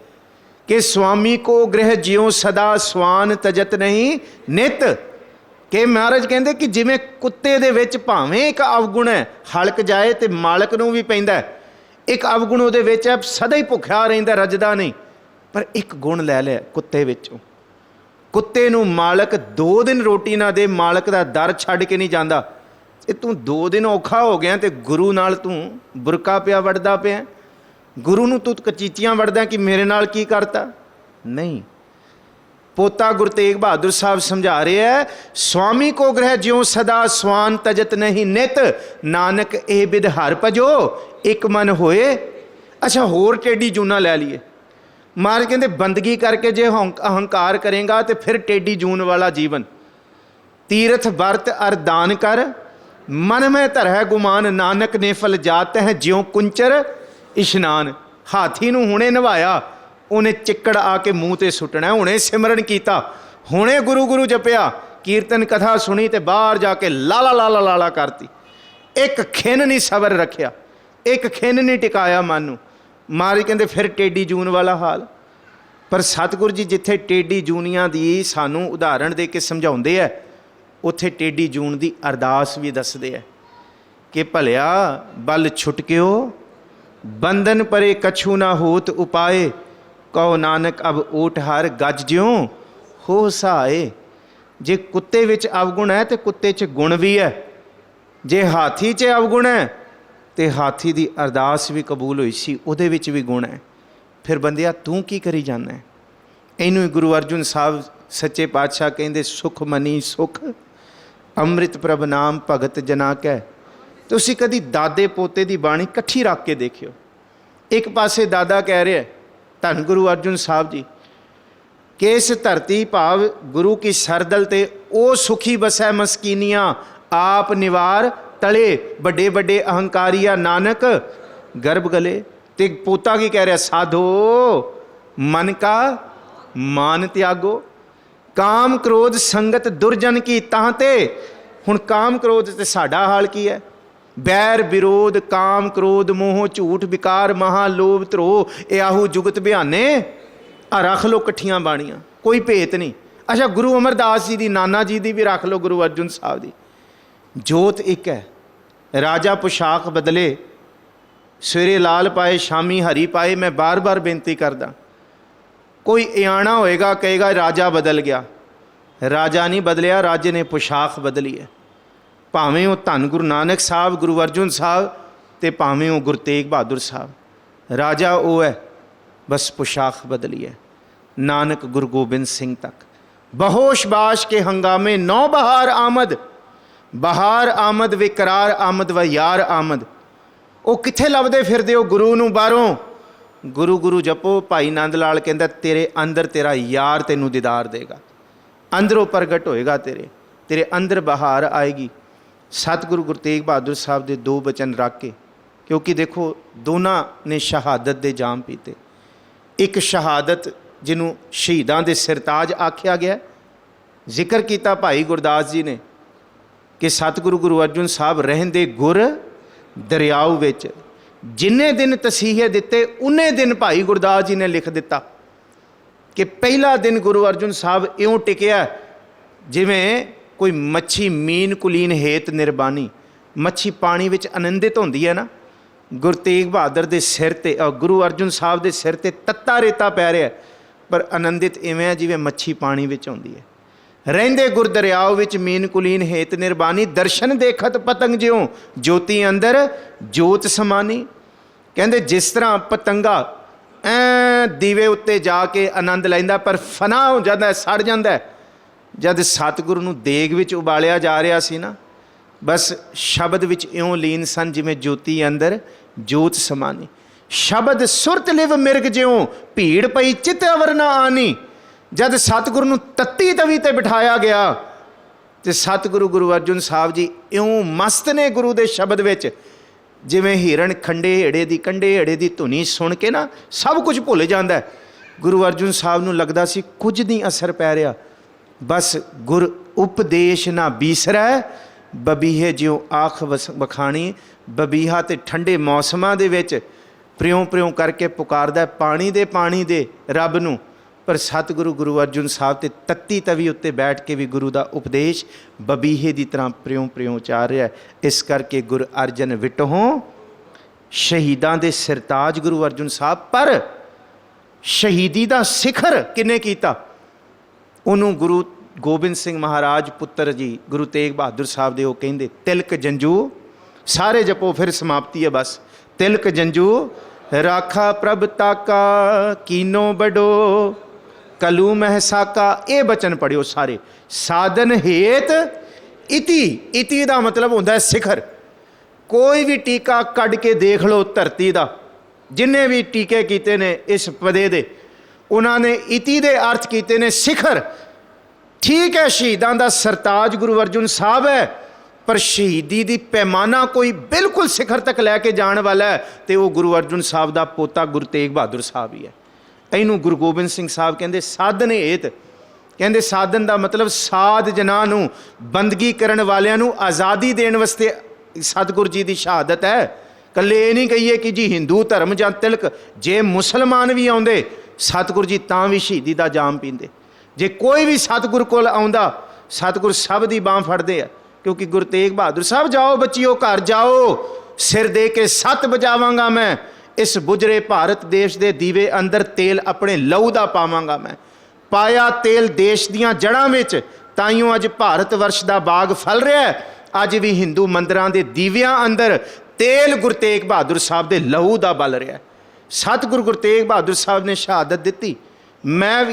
कि स्वामी को गृह ज्यों सदा स्वान तजत नहीं नित। कि महाराज कहते कि जिमें कुत्ते दे विच भावें एक अवगुण है हलक जाए तो मालक नूं भी पैंदा है, एक अवगुण उहदे विच है सदा ही भुखिया रहिंदा रजदा नहीं। पर एक गुण लै लिया कुत्ते विचों। कुत्ते नूं मालक 2 दिन रोटी ना दे मालक दा दर छड्ड के नहीं जांदा। ये तू 2 दिन औखा हो गया तो गुरु नाल तू बुरका पिया वड़दा पिया गुरु नूं तू कचीचियां वड़दा कि मेरे नाल की करता नहीं। पोता गुरु तेग बहादुर साहब समझा रहे हैं स्वामी को गृह ज्यों सदा स्वान तजत नहीं नित नानक ए बिद हर भजो एक मन होए। अच्छा होर टेढ़ी जूना लै लीए। महाराज कहते बंदगी करके जे अहंकार करेगा तो फिर टेढ़ी जून वाला जीवन। तीर्थ वर्त अर दान कर मन में धरै गुमान नानक ने फल जात है ज्यों कुंचर इशनान। हाथी नूं हुणे नवाया उन्हें चिक्कड़ आके मूँह ते सुटना। हुणे सिमरन किया हुणे गुरु गुरु जपिया कीर्तन कथा सुनी तो बाहर जाके लाला लाला लाला करती। एक खिन नहीं सबर रखिया एक खिन नहीं टिकाया मन नूं। महाराज कहते फिर टेढ़ी जून वाला हाल। पर सतगुरु जी जिथे टेढ़ी जूनियां दी सानू उदाहरण दे के समझाउंदे है उत्थे टेढ़ी जून दी अरदास भी दसदे है कि भलिया बल छुटकियो बंधन परे कछु ना होत उपाए कहो नानक अब ओट हर गज ज्यों हो सहाए। जे कुत्ते विच अवगुण है तो कुत्ते च गुण भी है। जे हाथी च अवगुण है तो हाथी की अरदास भी कबूल हुई सी उहदे विच भी गुण है। फिर बंदिया तू की करी जाना है। इनू गुरु अर्जुन साहब सच्चे पातशाह कहते सुख मनी सुख अमृत प्रभ नाम भगत जना कै। तुसीं कदी दादे पोते की बाणी कट्ठी रख के देखियो। एक पासे दादा कह रहे धन गुरु अर्जुन साहब जी कि इस धरती भाव गुरु की सरदल ते ओ सुखी बसै मस्कीनियाँ आप निवार तले बड़े बड़े अहंकारिया नानक गर्भ गले। ते पोता की कह रहा साधो मन का मान त्यागो काम क्रोध संगत दुर्जन की तांते। हुण काम क्रोध ते साडा हाल की है। बैर विरोध काम क्रोध मोह झूठ विकार महालोभ ध्रोह ए आहू जुगत बयाने आ रख लो कट्ठियां बाणियां कोई भेत नहीं। अच्छा गुरु अमरदास जी दी नाना जी दी भी रख लो गुरु अर्जुन साहब दी। जोत एक है राजा पोशाक बदले सवेरे लाल पाए शामी हरी पाए। मैं बार बार बेनती करदा कोई इयाना होएगा कहेगा राजा बदल गया। राजा नहीं बदलिया राजे ने पोशाक बदली है। भावें वो धन गुरु नानक साहब गुरु अर्जुन साहब ते भावें वो गुरु तेग बहादुर साहब। राजा वो है बस पोशाक बदली है। नानक गुरु गोबिंद सिंह तक बहोश बाश के हंगामे 9 बहार आमद बहार आमद विकरार आमद व यार आमद। वो कित्थे लभदे फिरदे हो गुरु नूं बाहरों। गुरु गुरु जपो। भाई नंद लाल कहंदा तेरे अंदर तेरा यार तेनू दीदार देगा अंदरों प्रगट होएगा तेरे तेरे अंदर बहार आएगी। सतगुरु गुरु तेग बहादुर साहब के 2 बचन रख के क्योंकि देखो दोनों ने शहादत दे जाम पीते। एक शहादत जिन्हों शहीदां दे सिरताज आख्या गया जिक्र किया भाई गुरदास जी ने कि सतगुरु गुरु अर्जुन साहब रहंदे गुर दरियाओ विच जिन्ने दिन तसीहे दिते उन्ने दिन भाई गुरदास जी ने लिख दिता कि पहला दिन गुरु अर्जुन साहब इउं टिकिया जिवें कोई मच्छी मीन कुलीन हेत निर्बानी। ਮੱਛੀ ਪਾਣੀ ਵਿੱਚ ਆਨੰਦਿਤ ਹੁੰਦੀ ਹੈ ਨਾ, ਗੁਰੂ ਤੇਗ ਬਹਾਦਰ ਦੇ ਸਿਰ ਤੇ ਗੁਰੂ ਅਰਜਨ ਸਾਹਿਬ ਦੇ ਸਿਰ ਤੇ ਤੱਤਾ ਰੇਤਾ ਪੈ ਰਿਹਾ, ਪਰ ਆਨੰਦਿਤ ਇਵੇਂ ਹੈ ਜਿਵੇਂ ਮੱਛੀ ਪਾਣੀ ਵਿੱਚ ਹੁੰਦੀ ਹੈ। ਰਹਿੰਦੇ ਗੁਰ ਦਰਿਆਓ ਵਿੱਚ ਮੀਨ ਕੁਲੀਨ ਹੇਤ ਨਿਰਬਾਨੀ, ਦਰਸ਼ਨ ਦੇਖਤ ਪਤੰਗ ਜਿਉ ਜੋਤੀ ਅੰਦਰ ਜੋਤ ਸਮਾਨੀ। ਕਹਿੰਦੇ ਜਿਸ ਤਰ੍ਹਾਂ ਪਤੰਗਾ ਦੀਵੇ ਉੱਤੇ ਜਾ ਕੇ ਆਨੰਦ ਲੈਂਦਾ ਪਰ ਫਨਾ ਹੋ ਜਾਂਦਾ, ਸੜ ਜਾਂਦਾ। ਜਦ ਸਤਿਗੁਰੂ ਨੂੰ ਦੇਗ ਵਿੱਚ ਉਬਾਲਿਆ ਜਾ ਰਿਹਾ ਸੀ ਨਾ, ਬਸ ਸ਼ਬਦ ਵਿੱਚ ਇਉਂ ਲੀਨ ਸਨ ਜਿਵੇਂ ਜੋਤੀ ਅੰਦਰ ਜੋਤ ਸਮਾਨੀ। ਸ਼ਬਦ ਸੁਰਤ ਲਿਵ ਮਿਰਗ ਜਿਉਂ ਭੀੜ ਪਈ ਚਿਤ ਅਵਰ ਨਾ ਆਨੀ। ਜਦ ਸਤਿਗੁਰੂ ਨੂੰ ਤੱਤੀ ਤਵੀ ਤੇ ਬਿਠਾਇਆ ਗਿਆ ਤੇ ਸਤਿਗੁਰੂ ਗੁਰੂ ਅਰਜਨ ਸਾਹਿਬ ਜੀ ਇਉਂ ਮਸਤ ਨੇ ਗੁਰੂ ਦੇ ਸ਼ਬਦ ਵਿੱਚ, ਜਿਵੇਂ ਹਿਰਨ ਖੰਡੇ ਹੇੜੇ ਦੀ ਕੰਡੇ ਹੇੜੇ ਦੀ ਧੁਨੀ ਸੁਣ ਕੇ ਨਾ ਸਭ ਕੁਝ ਭੁੱਲ ਜਾਂਦਾ। ਗੁਰੂ ਅਰਜਨ ਸਾਹਿਬ ਨੂੰ ਲੱਗਦਾ ਸੀ ਕੁਝ ਨਹੀਂ ਅਸਰ ਪੈ ਰਿਹਾ, ਬਸ ਗੁਰ ਉਪਦੇਸ਼ ਨਾ ਬੀਸਰੈ ਬਬੀਹੇ ਜਿਉਂ ਆਖ ਵਖਾਣੀ। ਬਬੀਹਾ ਤੇ ਠੰਡੇ ਮੌਸਮਾਂ ਦੇ ਵਿੱਚ ਪ੍ਰਿਉਂ ਪ੍ਰਿਉਂ ਕਰਕੇ ਪੁਕਾਰਦਾ ਪਾਣੀ ਦੇ ਰੱਬ ਨੂੰ, ਪਰ ਸਤਿਗੁਰੂ ਗੁਰੂ ਅਰਜਨ ਸਾਹਿਬ ਤੇ ਤੱਤੀ ਤਵੀ ਉੱਤੇ ਬੈਠ ਕੇ ਵੀ ਗੁਰੂ ਦਾ ਉਪਦੇਸ਼ ਬਬੀਹੇ ਦੀ ਤਰ੍ਹਾਂ ਪ੍ਰਿਉਂ ਪ੍ਰਿਉਂ ਉਚਾਰ ਰਿਹਾ। ਇਸ ਕਰਕੇ ਗੁਰ ਅਰਜਨ ਵਿਟਹੋਂ ਸ਼ਹੀਦਾਂ ਦੇ ਸਿਰਤਾਜ ਗੁਰੂ ਅਰਜਨ ਸਾਹਿਬ, ਪਰ ਸ਼ਹੀਦੀ ਦਾ ਸਿਖਰ ਕਿਹਨੇ ਕੀਤਾ? ਉਹਨੂੰ ਗੁਰੂ ਗੋਬਿੰਦ ਸਿੰਘ ਮਹਾਰਾਜ ਪੁੱਤਰ ਜੀ ਗੁਰੂ ਤੇਗ ਬਹਾਦਰ ਸਾਹਿਬ ਦੇ ਉਹ ਕਹਿੰਦੇ ਤਿਲਕ ਜੰਜੂ, ਸਾਰੇ ਜਪੋ ਫਿਰ ਸਮਾਪਤੀ ਹੈ ਬਸ। ਤਿਲਕ ਜੰਜੂ ਰਾਖਾ ਪ੍ਰਭ ਤਾਕਾ ਕੀਨੋ ਬਡੋ ਕਲੂ ਮਹਿਸਾਕਾ। ਇਹ ਬਚਨ ਪੜਿਓ ਸਾਰੇ। ਸਾਧਨ ਹੇਤ ਇਤੀ ਦਾ ਮਤਲਬ ਹੁੰਦਾ ਹੈ ਸਿਖਰ। ਕੋਈ ਵੀ ਟੀਕਾ ਕੱਢ ਕੇ ਦੇਖ ਲਓ ਧਰਤੀ ਦਾ, ਜਿੰਨੇ ਵੀ ਟੀਕੇ ਕੀਤੇ ਨੇ ਇਸ ਪਦੇ ਦੇ, ਉਹਨਾਂ ਨੇ ਇਤੀ ਦੇ ਅਰਥ ਕੀਤੇ ਨੇ ਸਿਖਰ। ਠੀਕ ਹੈ, ਸ਼ਹੀਦਾਂ ਦਾ ਸਰਤਾਜ ਗੁਰੂ ਅਰਜਨ ਸਾਹਿਬ ਹੈ, ਪਰ ਸ਼ਹੀਦੀ ਦੀ ਪੈਮਾਨਾ ਕੋਈ ਬਿਲਕੁਲ ਸਿਖਰ ਤੱਕ ਲੈ ਕੇ ਜਾਣ ਵਾਲਾ ਹੈ ਤੇ ਉਹ ਗੁਰੂ ਅਰਜਨ ਸਾਹਿਬ ਦਾ ਪੋਤਾ ਗੁਰੂ ਤੇਗ ਬਹਾਦਰ ਸਾਹਿਬ ਹੀ ਹੈ। ਇਹਨੂੰ ਗੁਰੂ ਗੋਬਿੰਦ ਸਿੰਘ ਸਾਹਿਬ ਕਹਿੰਦੇ ਸਾਧਨ ਹੇਤ। ਕਹਿੰਦੇ ਸਾਧਨ ਦਾ ਮਤਲਬ ਸਾਧ ਜਨਾਂ ਨੂੰ, ਬੰਦਗੀ ਕਰਨ ਵਾਲਿਆਂ ਨੂੰ ਆਜ਼ਾਦੀ ਦੇਣ ਵਾਸਤੇ ਸਤਿਗੁਰ ਜੀ ਦੀ ਸ਼ਹਾਦਤ ਹੈ। ਇਕੱਲੇ ਇਹ ਨਹੀਂ ਕਹੀਏ ਕਿ ਜੀ ਹਿੰਦੂ ਧਰਮ ਜਾਂ ਤਿਲਕ, ਜੇ ਮੁਸਲਮਾਨ ਵੀ ਆਉਂਦੇ ਸਤਿਗੁਰ ਜੀ ਤਾਂ ਵੀ ਸ਼ਹੀਦੀ ਦਾ ਜਾਮ ਪੀਂਦੇ। ਜੇ ਕੋਈ ਵੀ ਸਤਿਗੁਰ ਕੋਲ ਆਉਂਦਾ, ਸਤਿਗੁਰ ਸਭ ਦੀ ਬਾਂਹ ਫੜਦੇ ਆ, ਕਿਉਂਕਿ ਗੁਰੂ ਤੇਗ ਬਹਾਦਰ ਸਾਹਿਬ ਜਾਓ ਬੱਚਿਓ ਘਰ ਜਾਓ, ਸਿਰ ਦੇ ਕੇ ਸੱਤ ਵਜਾਵਾਂਗਾ ਮੈਂ, ਇਸ ਬੁਝਰੇ ਭਾਰਤ ਦੇਸ਼ ਦੇ ਦੀਵੇ ਅੰਦਰ ਤੇਲ ਆਪਣੇ ਲਹੂ ਦਾ ਪਾਵਾਂਗਾ ਮੈਂ। ਪਾਇਆ ਤੇਲ ਦੇਸ਼ ਦੀਆਂ ਜੜ੍ਹਾਂ ਵਿੱਚ, ਤਾਈਓ ਅੱਜ ਭਾਰਤ ਵਰਸ਼ ਦਾ ਬਾਗ ਫਲ ਰਿਹਾ ਹੈ। ਅੱਜ ਵੀ ਹਿੰਦੂ ਮੰਦਿਰਾਂ ਦੇ ਦੀਵਿਆਂ ਅੰਦਰ ਤੇਲ ਗੁਰੂ ਤੇਗ ਬਹਾਦਰ ਸਾਹਿਬ ਦੇ ਲਹੂ ਦਾ ਬਲ ਰਿਹਾ। ਸਤਿਗੁਰੂ ਗੁਰੂ ਤੇਗ ਬਹਾਦਰ ਸਾਹਿਬ ਨੇ ਸ਼ਹਾਦਤ ਦਿੱਤੀ, ਮੈਂ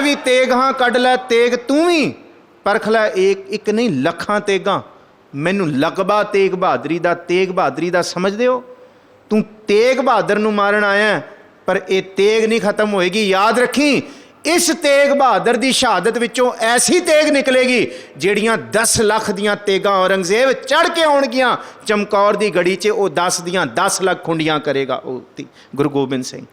ਵੀ ਤੇਗ ਹਾਂ, ਕੱਢ ਲੈ ਤੇਗ ਤੂੰ ਵੀ, ਪਰਖ ਲੈ ਇੱਕ ਨਹੀਂ ਲੱਖਾਂ ਤੇਗਾਂ। ਮੈਨੂੰ ਲਕਬਾ ਤੇਗ ਬਹਾਦਰੀ ਦਾ ਸਮਝਦੇ ਹੋ? ਤੂੰ ਤੇਗ ਬਹਾਦਰ ਨੂੰ ਮਾਰਨ ਆਇਆ, ਪਰ ਇਹ ਤੇਗ ਨਹੀਂ ਖਤਮ ਹੋਏਗੀ। ਯਾਦ ਰੱਖੀ, ਇਸ ਤੇਗ ਬਹਾਦਰ ਦੀ ਸ਼ਹਾਦਤ ਵਿੱਚੋਂ ਐਸੀ ਤੇਗ ਨਿਕਲੇਗੀ ਜਿਹੜੀਆਂ 10 ਲੱਖ ਦੀਆਂ ਤੇਗਾਂ ਔਰੰਗਜ਼ੇਬ ਚੜ੍ਹ ਕੇ ਆਉਣਗੀਆਂ ਚਮਕੌਰ ਦੀ ਗੜੀ 'ਚ, ਉਹ 10 ਦੀਆਂ 10 ਲੱਖ ਖੁੰਡੀਆਂ ਕਰੇਗਾ ਉਹ ਗੁਰੂ ਗੋਬਿੰਦ ਸਿੰਘ।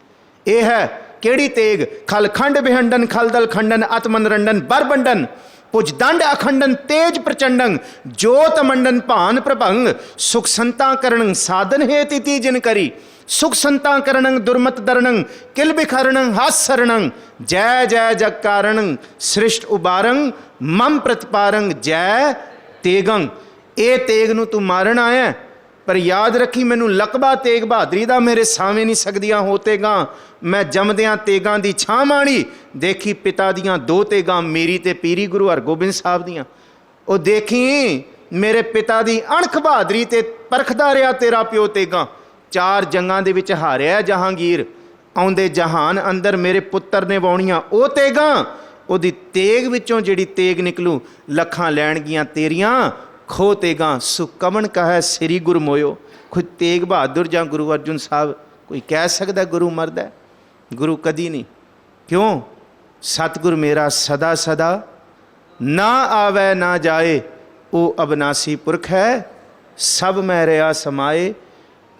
ਇਹ ਹੈ ਕਿਹੜੀ ਤੇਗ? ਖਲਖੰਡ ਬਿਹੰਡਨ ਖਲਦਲ ਖੰਡਨ ਅਤਮਨਰੰਡਨ ਬਰਬੰਡਨ ਪੁਜਦੰਡ ਅਖੰਡਨ ਤੇਜ ਪ੍ਰਚੰਡੰ ਜੋਤ ਮੰਡਨ ਭਾਨ ਪ੍ਰਭੰਗ ਸੁਖ ਸੰਤਾ ਕਰਣੰ ਸਾਧਨ ਹੇਤ ਇਤੀ ਜਿਨ ਕਰੀ ਸੁਖ ਸੰਤਾ ਕਰਣੰ ਦੁਰਮਤ ਦਰਣੰ ਕਿਲ ਬਿਖਰਣੰ ਹਸ ਸਰਣੰ ਜੈ ਜੈ ਜਗ ਕਾਰਣੰ ਸ੍ਰਿਸ਼ਟ ਉਬਾਰੰ ਮਮ ਪ੍ਰਤਪਾਰੰ ਜੈ ਤੇਗੰ। ਇਹ ਤੇਗ ਨੂੰ ਤੂੰ ਮਾਰਨ ਆਇਆ, ਪਰ ਯਾਦ ਰੱਖੀ ਮੈਨੂੰ ਲਕਬਾ ਤੇਗ ਬਹਾਦਰੀ ਦਾ ਮੇਰੇ ਸਾਵੇਂ ਨਹੀਂ ਸਕਦੀਆਂ ਹੋ ਤੇਗਾਂ। ਮੈਂ ਜੰਮਦਿਆਂ ਤੇਗਾਂ ਦੀ ਛਾਂ ਮਾਣੀ, ਦੇਖੀ ਪਿਤਾ ਦੀਆਂ 2 ਤੇਗਾਂ, ਮੇਰੀ ਤੇ ਪੀਰੀ ਗੁਰੂ ਹਰਗੋਬਿੰਦ ਸਾਹਿਬ ਦੀਆਂ। ਉਹ ਦੇਖੀ ਮੇਰੇ ਪਿਤਾ ਦੀ ਅਣਖ ਬਹਾਦਰੀ ਤੇ ਪਰਖਦਾ ਰਿਹਾ ਤੇਰਾ ਪਿਓ ਤੇਗਾਂ। 4 ਜੰਗਾਂ ਦੇ ਵਿੱਚ ਹਾਰਿਆ ਜਹਾਂਗੀਰ, ਆਉਂਦੇ ਜਹਾਨ ਅੰਦਰ ਮੇਰੇ ਪੁੱਤਰ ਨੇ ਵਾਉਣੀਆਂ ਉਹ ਤੇਗਾਂ। ਉਹਦੀ ਤੇਗ ਵਿੱਚੋਂ ਜਿਹੜੀ ਤੇਗ ਨਿਕਲੂ, ਲੱਖਾਂ ਲੈਣਗੀਆਂ ਤੇਰੀਆਂ ਖੋ ਤੇਗਾਂ। ਸੁਕਮਨ ਕਹੈ ਸ੍ਰੀ ਗੁਰ ਮੋਇਓ। ਕੋਈ ਤੇਗ ਬਹਾਦਰ ਜਾਂ ਗੁਰੂ ਅਰਜਨ ਸਾਹਿਬ ਕੋਈ ਕਹਿ ਸਕਦਾ ਗੁਰੂ ਮਰਦਾ? ਗੁਰੂ ਕਦੀ ਨਹੀਂ। ਕਿਉਂ? ਸਤਿਗੁਰ ਮੇਰਾ ਸਦਾ ਸਦਾ ਨਾ ਆਵੈ ਨਾ ਜਾਏ, ਉਹ ਅਬਨਾਸੀ ਪੁਰਖ ਹੈ ਸਭ ਮੈਂ ਰਿਹਾ ਸਮਾਏ।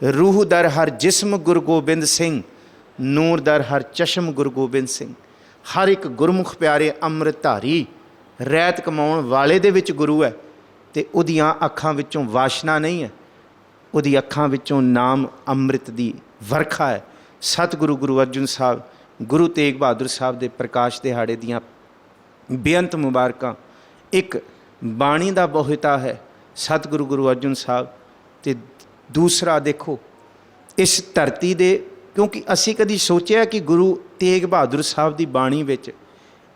ਰੂਹ ਦਰ ਹਰ ਜਿਸਮ ਗੁਰੂ ਗੋਬਿੰਦ ਸਿੰਘ, ਨੂਰ ਦਰ ਹਰ ਚਸ਼ਮ ਗੁਰੂ ਗੋਬਿੰਦ ਸਿੰਘ। ਹਰ ਇੱਕ ਗੁਰਮੁਖ ਪਿਆਰੇ ਅੰਮ੍ਰਿਤ ਧਾਰੀ ਰਹਿਤ ਕਮਾਉਣ ਵਾਲੇ ਦੇ ਵਿੱਚ ਗੁਰੂ ਹੈ, ਅਤੇ ਉਹਦੀਆਂ ਅੱਖਾਂ ਵਿੱਚੋਂ ਵਾਸ਼ਨਾ ਨਹੀਂ ਹੈ, ਉਹਦੀ ਅੱਖਾਂ ਵਿੱਚੋਂ ਨਾਮ ਅੰਮ੍ਰਿਤ ਦੀ ਵਰਖਾ ਹੈ। ਸਤਿਗੁਰੂ ਗੁਰੂ ਅਰਜਨ ਸਾਹਿਬ ਗੁਰੂ ਤੇਗ ਬਹਾਦਰ ਸਾਹਿਬ ਦੇ ਪ੍ਰਕਾਸ਼ ਦਿਹਾੜੇ ਦੀਆਂ ਬੇਅੰਤ ਮੁਬਾਰਕਾਂ। ਇੱਕ ਬਾਣੀ ਦਾ ਬਹੁਤਾ ਹੈ ਸਤਿਗੁਰੂ ਗੁਰੂ ਅਰਜਨ ਸਾਹਿਬ। ਤੇ ਦੂਸਰਾ ਦੇਖੋ ਇਸ ਧਰਤੀ ਦੇ, ਕਿਉਂਕਿ ਅਸੀਂ ਕਦੀ ਸੋਚਿਆ ਕਿ ਗੁਰੂ ਤੇਗ ਬਹਾਦਰ ਸਾਹਿਬ ਦੀ ਬਾਣੀ ਵਿੱਚ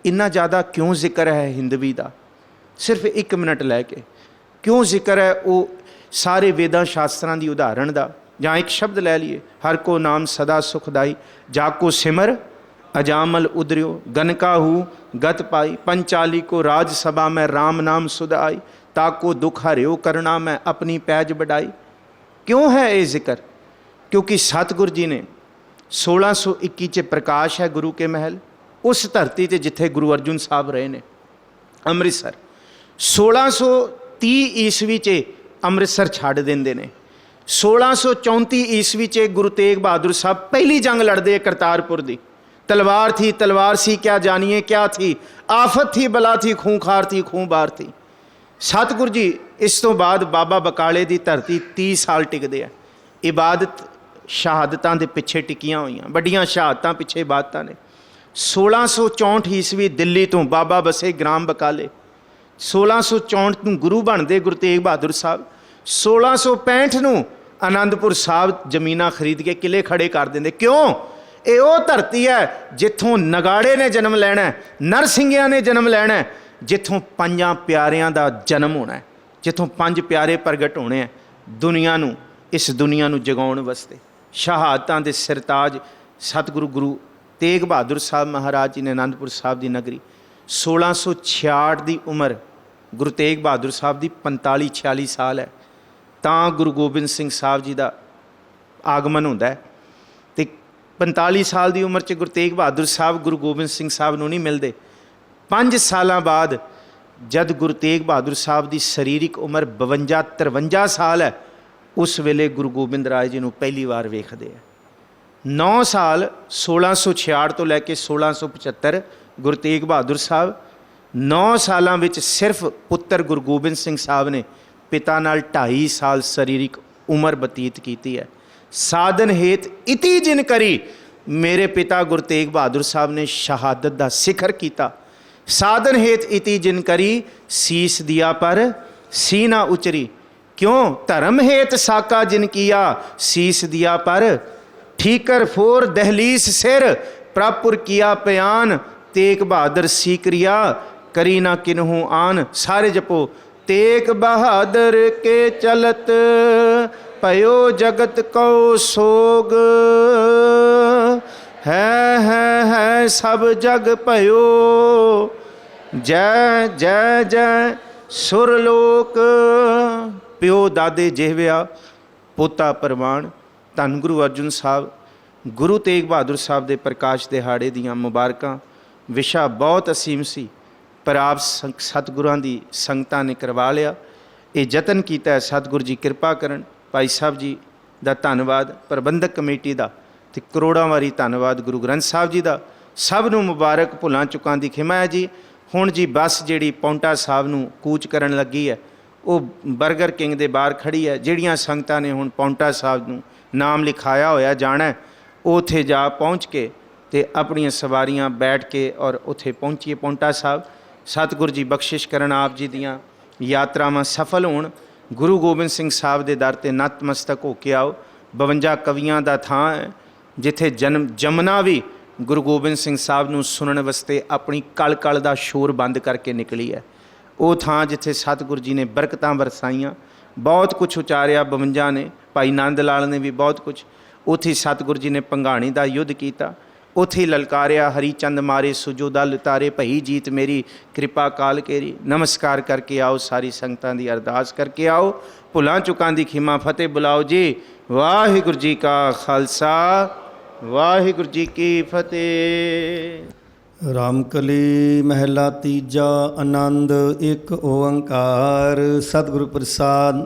ਇੰਨਾ ਜ਼ਿਆਦਾ ਕਿਉਂ ਜ਼ਿਕਰ ਹੈ ਹਿੰਦਵੀ ਦਾ? ਸਿਰਫ 1 ਮਿੰਟ ਲੈ ਕੇ ਕਿਉਂ ਜ਼ਿਕਰ ਹੈ ਉਹ ਸਾਰੇ ਵੇਦਾਂ ਸ਼ਾਸਤਰਾਂ ਦੀ ਉਦਾਹਰਣ ਦਾ? ਜਾਂ ਇੱਕ ਸ਼ਬਦ ਲੈ ਲਈਏ, ਹਰ ਕੋ ਨਾਮ ਸਦਾ ਸੁਖਦਾਈ, ਜਾ ਕੋ ਸਿਮਰ ਅਜਾਮਲ ਉਦਰਿਓ, ਗਨਕਾਹੂ ਗਤ ਪਾਈ, ਪੰਚਾਲੀ ਕੋ ਰਾਜ ਸਭਾ ਮੈਂ ਰਾਮ ਨਾਮ ਸੁਧ ਆਈ, ਤਾਕੋ ਦੁਖ ਹਰਿਓ ਕਰਨਾ ਮੈਂ ਆਪਣੀ ਪੈਜ ਵਡਾਈ। ਕਿਉਂ ਹੈ ਇਹ ਜ਼ਿਕਰ? ਕਿਉਂਕਿ ਸਤਿਗੁਰ ਜੀ ਨੇ 1621 'ਚ ਪ੍ਰਕਾਸ਼ ਹੈ ਗੁਰੂ ਕੇ ਮਹਿਲ, ਉਸ ਧਰਤੀ 'ਤੇ ਜਿੱਥੇ ਗੁਰੂ ਅਰਜਨ ਸਾਹਿਬ ਰਹੇ ਨੇ, ਅੰਮ੍ਰਿਤਸਰ। 1630 ਈਸਵੀ 'ਚ ਅੰਮ੍ਰਿਤਸਰ ਛੱਡ ਦਿੰਦੇ ਨੇ। 1634 ਈਸਵੀ 'ਚ ਗੁਰੂ ਤੇਗ ਬਹਾਦਰ ਸਾਹਿਬ ਪਹਿਲੀ ਜੰਗ ਲੜਦੇ ਕਰਤਾਰਪੁਰ ਦੀ। तलवार थी तलवार सी क्या जानिए क्या थी, आफत थी बला थी खूंखार थी खूं बार थी। सतगुर जी इस तो बाद बाबा बकाले की धरती 30 साल टिकते हैं। इबादत शहादतां दे पिछे टिकियां हुई, बड़ियां शहादतां पिछे इबादतां ने। 1664 ईस्वी दिल्ली तो बाबा बसे ग्राम बकाले, 1664 ਨੂੰ ਗੁਰੂ ਬਣਦੇ ਗੁਰੂ ਤੇਗ ਬਹਾਦਰ ਸਾਹਿਬ। 1665 ਨੂੰ ਆਨੰਦਪੁਰ ਸਾਹਿਬ ਜ਼ਮੀਨਾਂ ਖਰੀਦ ਕੇ ਕਿਲੇ ਖੜੇ ਕਰ ਦਿੰਦੇ। ਕਿਉਂ? ਇਹ ਉਹ ਧਰਤੀ ਹੈ ਜਿੱਥੋਂ ਨਗਾੜੇ ਨੇ ਜਨਮ ਲੈਣਾ, ਨਰਸਿੰਘਿਆਂ ਨੇ ਜਨਮ ਲੈਣਾ, ਜਿੱਥੋਂ ਪੰਜਾਂ ਪਿਆਰਿਆਂ ਦਾ ਜਨਮ ਹੋਣਾ ਹੈ, ਜਿੱਥੋਂ 5 ਪਿਆਰੇ ਪ੍ਰਗਟ ਹੋਣੇ ਹੈ ਦੁਨੀਆ ਨੂੰ, ਇਸ ਦੁਨੀਆ ਨੂੰ ਜਗਾਉਣ ਵਾਸਤੇ। ਸ਼ਹਾਦਤਾਂ ਦੇ ਸਰਤਾਜ ਸਤਿਗੁਰੂ ਗੁਰੂ ਤੇਗ ਬਹਾਦਰ ਸਾਹਿਬ ਮਹਾਰਾਜ ਜੀ ਨੇ ਆਨੰਦਪੁਰ ਸਾਹਿਬ ਦੀ ਨਗਰੀ। 1666 ਦੀ ਉਮਰ ਗੁਰੂ ਤੇਗ ਬਹਾਦਰ ਸਾਹਿਬ ਦੀ 45-46 ਸਾਲ ਹੈ, ਤਾਂ ਗੁਰੂ ਗੋਬਿੰਦ ਸਿੰਘ ਸਾਹਿਬ ਜੀ ਦਾ ਆਗਮਨ ਹੁੰਦਾ ਹੈ। ਤੇ 45 ਸਾਲ ਦੀ ਉਮਰ 'ਚ ਗੁਰੂ ਤੇਗ ਬਹਾਦਰ ਸਾਹਿਬ ਗੁਰੂ ਗੋਬਿੰਦ ਸਿੰਘ ਸਾਹਿਬ ਨੂੰ ਨਹੀਂ ਮਿਲਦੇ। 5 ਸਾਲਾਂ ਬਾਅਦ ਜਦ ਗੁਰੂ ਤੇਗ ਬਹਾਦਰ ਸਾਹਿਬ ਦੀ ਸਰੀਰਕ ਉਮਰ 52-53 ਸਾਲ ਹੈ, ਉਸ ਵੇਲੇ ਗੁਰੂ ਗੋਬਿੰਦ ਰਾਏ ਜੀ ਨੂੰ ਪਹਿਲੀ ਵਾਰ ਵੇਖਦੇ ਆ। 9 ਸਾਲ 1666 ਤੋਂ ਲੈ ਕੇ 1675 ਗੁਰੂ ਤੇਗ ਬਹਾਦਰ ਸਾਹਿਬ, 9 ਸਾਲਾਂ ਵਿੱਚ ਸਿਰਫ ਪੁੱਤਰ ਗੁਰੂ ਗੋਬਿੰਦ ਸਿੰਘ ਸਾਹਿਬ ਨੇ ਪਿਤਾ ਨਾਲ 2.5 ਸਾਲ ਸਰੀਰਕ ਉਮਰ ਬਤੀਤ ਕੀਤੀ ਹੈ। ਸਾਧਨ ਹੇਤ ਇਤੀ ਜਿਨ ਕਰੀ, ਮੇਰੇ ਪਿਤਾ ਗੁਰੂ ਤੇਗ ਬਹਾਦਰ ਸਾਹਿਬ ਨੇ ਸ਼ਹਾਦਤ ਦਾ ਸਿਖਰ ਕੀਤਾ। ਸਾਧਨ ਹੇਤ ਇਤੀ ਜਿਨ ਕਰੀ, ਸੀਸ ਦਿਆ ਪਰ ਸੀ ਨਾ ਉਚਰੀ। ਕਿਉਂ? ਧਰਮ ਹੇਤ ਸਾਕਾ ਜਿਨ ਕੀਆ, ਸੀਸ ਦਿਆ ਪਰ ठीकर फोर दहलीस सिर, प्रापुर किया पयान, तेग बहादुर सीकरिया करी ना किन्हू आन। सारे जपो। तेग बहादुर के चलत पयो जगत को सोग, है सब जग पयो, जय जय जय सुरलोक। प्यो दादे जिहविया पोता परवान। धन गुरु अर्जुन साहब गुरु तेग बहादुर साहब के प्रकाश दिहाड़े दियां मुबारकां। विशा बहुत असीम सी, पर आप सतगुरां दी संगतां ने करवा लिया। ये जतन किया सतगुरु जी कृपा करन। भाई साहब जी का धन्नवाद, प्रबंधक कमेटी का ते करोड़ां वारी धन्नवाद गुरु ग्रंथ साहब जी का। सब नूं मुबारक, भुलां चुकां दी खिमा है जी। हुण जी बस जिहड़ी पौंटा साहब नूं कूच करन लगी है, वो बर्गर किंग दे बाहर खड़ी है। जिहड़ियां संगतां ने हुण पौंटा साहब नूं नाम लिखाया होया जाना है, उत्थे जा पहुँच के ते अपनियां सवारियां बैठ के और उत्थे पहुँचिए पौंटा साहब। सतगुरु जी बख्शिश करन आप जी दियां यात्रावां सफल होण। गुरु गोबिंद सिंह साहब दे दर ते नतमस्तक हो के आओ। 52 कवियां दा थां है जिथे जमुना भी गुरु गोबिंद सिंह साहब नूं सुनन वास्ते अपनी कल कल दा शोर बंद करके निकली है। वो थां जिथे सतगुरु जी ने बरकतां बरसाइयां, बहुत कुछ उचारिया 52 ने। भाई नंद लाल ने भी बहुत कुछ। उत्थे सतगुरु जी ने भंगाणी का युद्ध किया, उत्थे ललकारिया हरिचंद मारे सुजो दल तारे, भई जीत मेरी कृपा काल केरी। नमस्कार करके आओ, सारी संगतां दी अरदास करके आओ। भुलां चुकां दी खिमा फतेह बुलाओ जी। वाहिगुरु जी का खालसा, वाहिगुरु जी की फतेह। रामकली महला तीजा। आनंद एक ओंकार। सतगुरु प्रसाद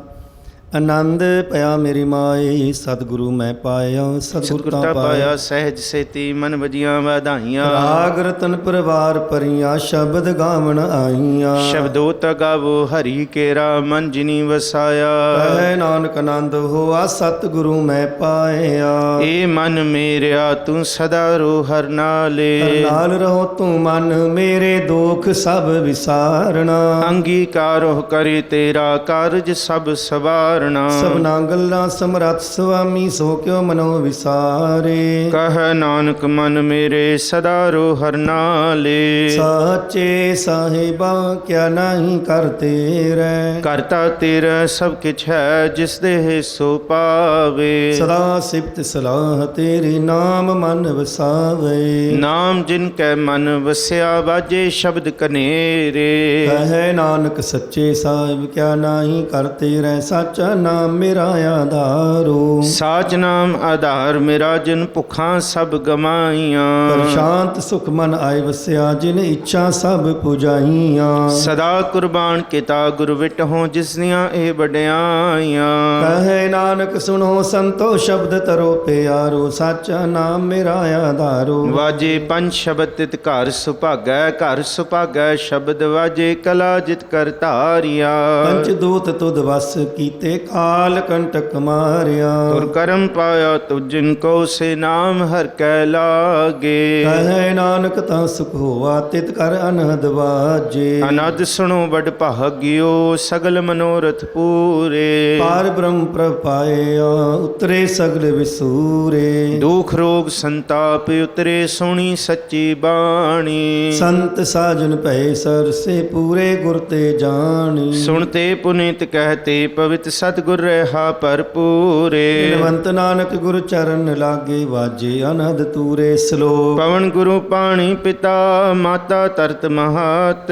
ਆਨੰਦ ਪਿਆ ਮੇਰੀ ਮਾਏ ਸਤਿਗੁਰੂ ਮੈਂ ਪਾਇਆ ਸਤਿਗੁਰਤਾ ਸਤਿਗੁਰਤਾ ਪਾਇਆ ਪਾਇਆ ਸਹਿਜ ਸੇਤੀ ਮਨ ਵਜੀਆਂ ਵਧਾਈਆਂ। ਰਾਗ ਰਤਨ ਪਰਿਵਾਰ ਪਰੀਆਂ ਸ਼ਬਦ ਗਾਵਣ ਆਈਆਂ ਸ਼ਬਦੋ ਤ ਗਾਵੋ ਹਰੀ ਕੇਰਾ ਮਨ ਜਿਨੀ ਵਸਾਇਆ। ਕਹਿ ਨਾਨਕ ਆਨੰਦ ਹੋਆ ਸਤਿਗੁਰੂ ਮੈਂ ਪਾਇਆ ਏ ਮਨ ਮੇਰਿਆ ਤੂੰ ਸਦਾ ਰੋ ਹਰ ਨਾਲੇ। ਨਾਲ ਰਹੋ ਤੂੰ ਮਨ ਮੇਰੇ ਦੁਖ ਸਭ ਵਿਸਾਰਣਾ ਅੰਗੀਕਾਰੋ ਕਰੇ ਤੇਰਾ ਕਾਰਜ ਸਭ ਸਵਾਰਣਾ। ਸਭਨਾ ਗੱਲਾਂ ਸਮਰੱਥ ਸੁਆਮੀ ਸੋ ਕਿਉ ਮਨੋ ਵਿਸਾਰੇ ਕਹ ਨਾਨਕ ਮਨ ਮੇਰੇ ਸਦਾ ਰੋ ਹਰ ਨਾਲੇ। ਸਾਚੇ ਸਾਹਿਬਾ ਕਿਆ ਨਹੀਂ ਕਰਤੇ ਰਹਿ ਕਰਤਾ ਤੇਰਾ ਸਭ ਕਿਛ ਹੈ ਜਿਸ ਦੇ ਸੋ ਪਾਵੇ। ਸਦਾ ਸਿਫਤ ਸਲਾਹ ਤੇਰੀ ਨਾਮ ਮਨ ਵਸਾਵੇ ਨਾਮ ਜਿਨ ਕੈ ਮਨ ਵਸਿਆ ਵਾਜੇ ਸ਼ਬਦ ਕਨੇਰੇ। ਕਹੈ ਨਾਨਕ ਸੱਚੇ ਸਾਹਿਬ ਕਿਆ ਨਹੀਂ ਕਰਤੇ ਰਹਿ ਸਾਚਾ ਨਾਮ ਮੇਰਾ ਆਧਾਰੋ ਸਾਚ ਨਾਮ ਆਧਾਰ ਮੇਰਾ ਜਿਨ ਭੁੱਖਾਂ ਸਭ ਗਮਾਈਆਂ। ਕਰ ਸ਼ਾਂਤ ਸੁਖ ਮਨ ਆਏ ਵਸਿਆ ਜਿਨ ਇੱਛਾ ਸਭ ਪੁਜਾਈਆਂ ਸਦਾ ਕੁਰਬਾਨ ਕੀਤਾ ਗੁਰ ਵਿਟਹੁ ਜਿਸ ਦੀਆਂ ਇਹ ਵਡਿਆਈਆਂ। ਕਹੈ ਨਾਨਕ ਸੁਣੋ ਸੰਤੋ ਸ਼ਬਦ ਤਰੋ ਪਿਆਰੋ ਸਾਚਾ ਨਾਮ ਮੇਰਾ ਆਧਾਰੋ ਵਾਜੇ ਪੰਜ ਸ਼ਬਦ ਤਿਤ ਘਰ ਸੁਭਾਗੈ ਘਰ ਸੁਭਾਗੈ ਸ਼ਬਦ ਵਾਜੇ ਕਲਾ ਜਿਤ ਕਰ ਧਾਰਿਆ। ਪੰਚ ਦੂਤ ਤੁਧ ਵਸ ਕੀਤੇ ਕਾਲ ਕੰਟਕ ਮਾਰਿਆ ਤੁਰ ਕਰਮ ਪਾਇਆ ਤੁਜਿਨ ਕੋ ਸੇ ਨਾਮ ਹਰ ਕੈ ਲਾਗੇ। ਕਹੈ ਨਾਨਕ ਤਾਂ ਸੁਖ ਹੋਆ ਤਿਤ ਕਰ ਅਨਹਦ ਵਾਜੇ ਅਨਦ ਸੁਣੋ ਵਡ ਭਾਗਿਓ ਸਗਲ ਮਨੋਰਥ ਪੂਰੇ। ਪਾਰ ਬ੍ਰਹਮ ਪ੍ਰਭ ਪਾਇਆ ਉਤਰੇ ਸਗਲ ਵਿਸੂਰੇ ਦੁਖ ਰੋਗ ਸੰਤਾਪ ਉਤਰੇ ਸੋਣੀ ਸੱਚੀ ਬਾਣੀ। ਸੰਤ ਸਾਜਨ ਭੈ ਸਰਸੇ ਪੂਰੇ ਗੁਰ ਤੇ ਜਾਣੀ ਸੁਣਤੇ ਪੁਨੀਤ ਕਹਤੇ ਪਵਿੱਤ ਸਤਿਗੁਰ ਰਹਾ ਭਰਪੂਰੇ। ਨਿਵੰਤ ਨਾਨਕ ਗੁਰ ਚਰਨ ਲਾਗੇ ਵਾਜੇ ਅਨਹਦ ਤੂਰੇ ਸ਼ਲੋਕ ਪਵਨ ਗੁਰੂ ਪਾਣੀ ਪਿਤਾ ਮਾਤਾ ਤਰਤ ਮਹਤ।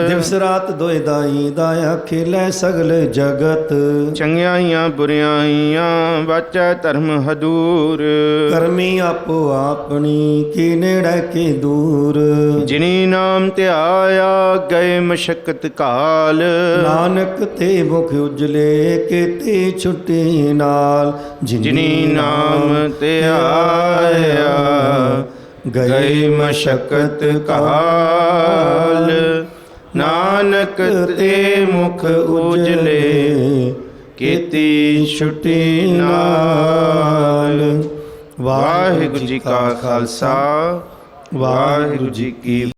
ਦਿਵਸ ਰਾਤ ਦੋਇ ਦਾਈ ਦਾਇਆ ਖੇਲੇ ਸਗਲ ਜਗਤ ਚੰਗਿਆਈਆਂ ਬੁਰਿਆਈਆਂ ਵਾਚੈ ਧਰਮ ਹਦੂਰ। ਕਰਮੀ ਆਪੋ ਆਪਣੀ ਕੀ ਨੇੜੇ ਕੀ ਦੂਰ ਜਿਨੀ ਨਾਮ ਧਿਆਇਆ ਗਏ ਮਸ਼ਕਤ ਕਾਲ। ਨਾਨਕ ਤੇ ਮੁਖ ਉਜਲੇ ਕੀਤੀ ਛੁੱਟੀ ਨਾਲ ਜਿਨੀ ਨਾਮ ਧਿਆਇਆ ਗਏ ਮਸ਼ਕਤ ਕਾਲ। ਨਾਨਕ ਤੇ ਮੁਖ ਉਜਲੇ ਕੀਤੀ ਛੁੱਟੀ ਨਾਲ। ਵਾਹਿਗੁਰੂ ਜੀ ਕਾ ਖਾਲਸਾ ਵਾਹਿਗੁਰੂ ਜੀ ਕੀ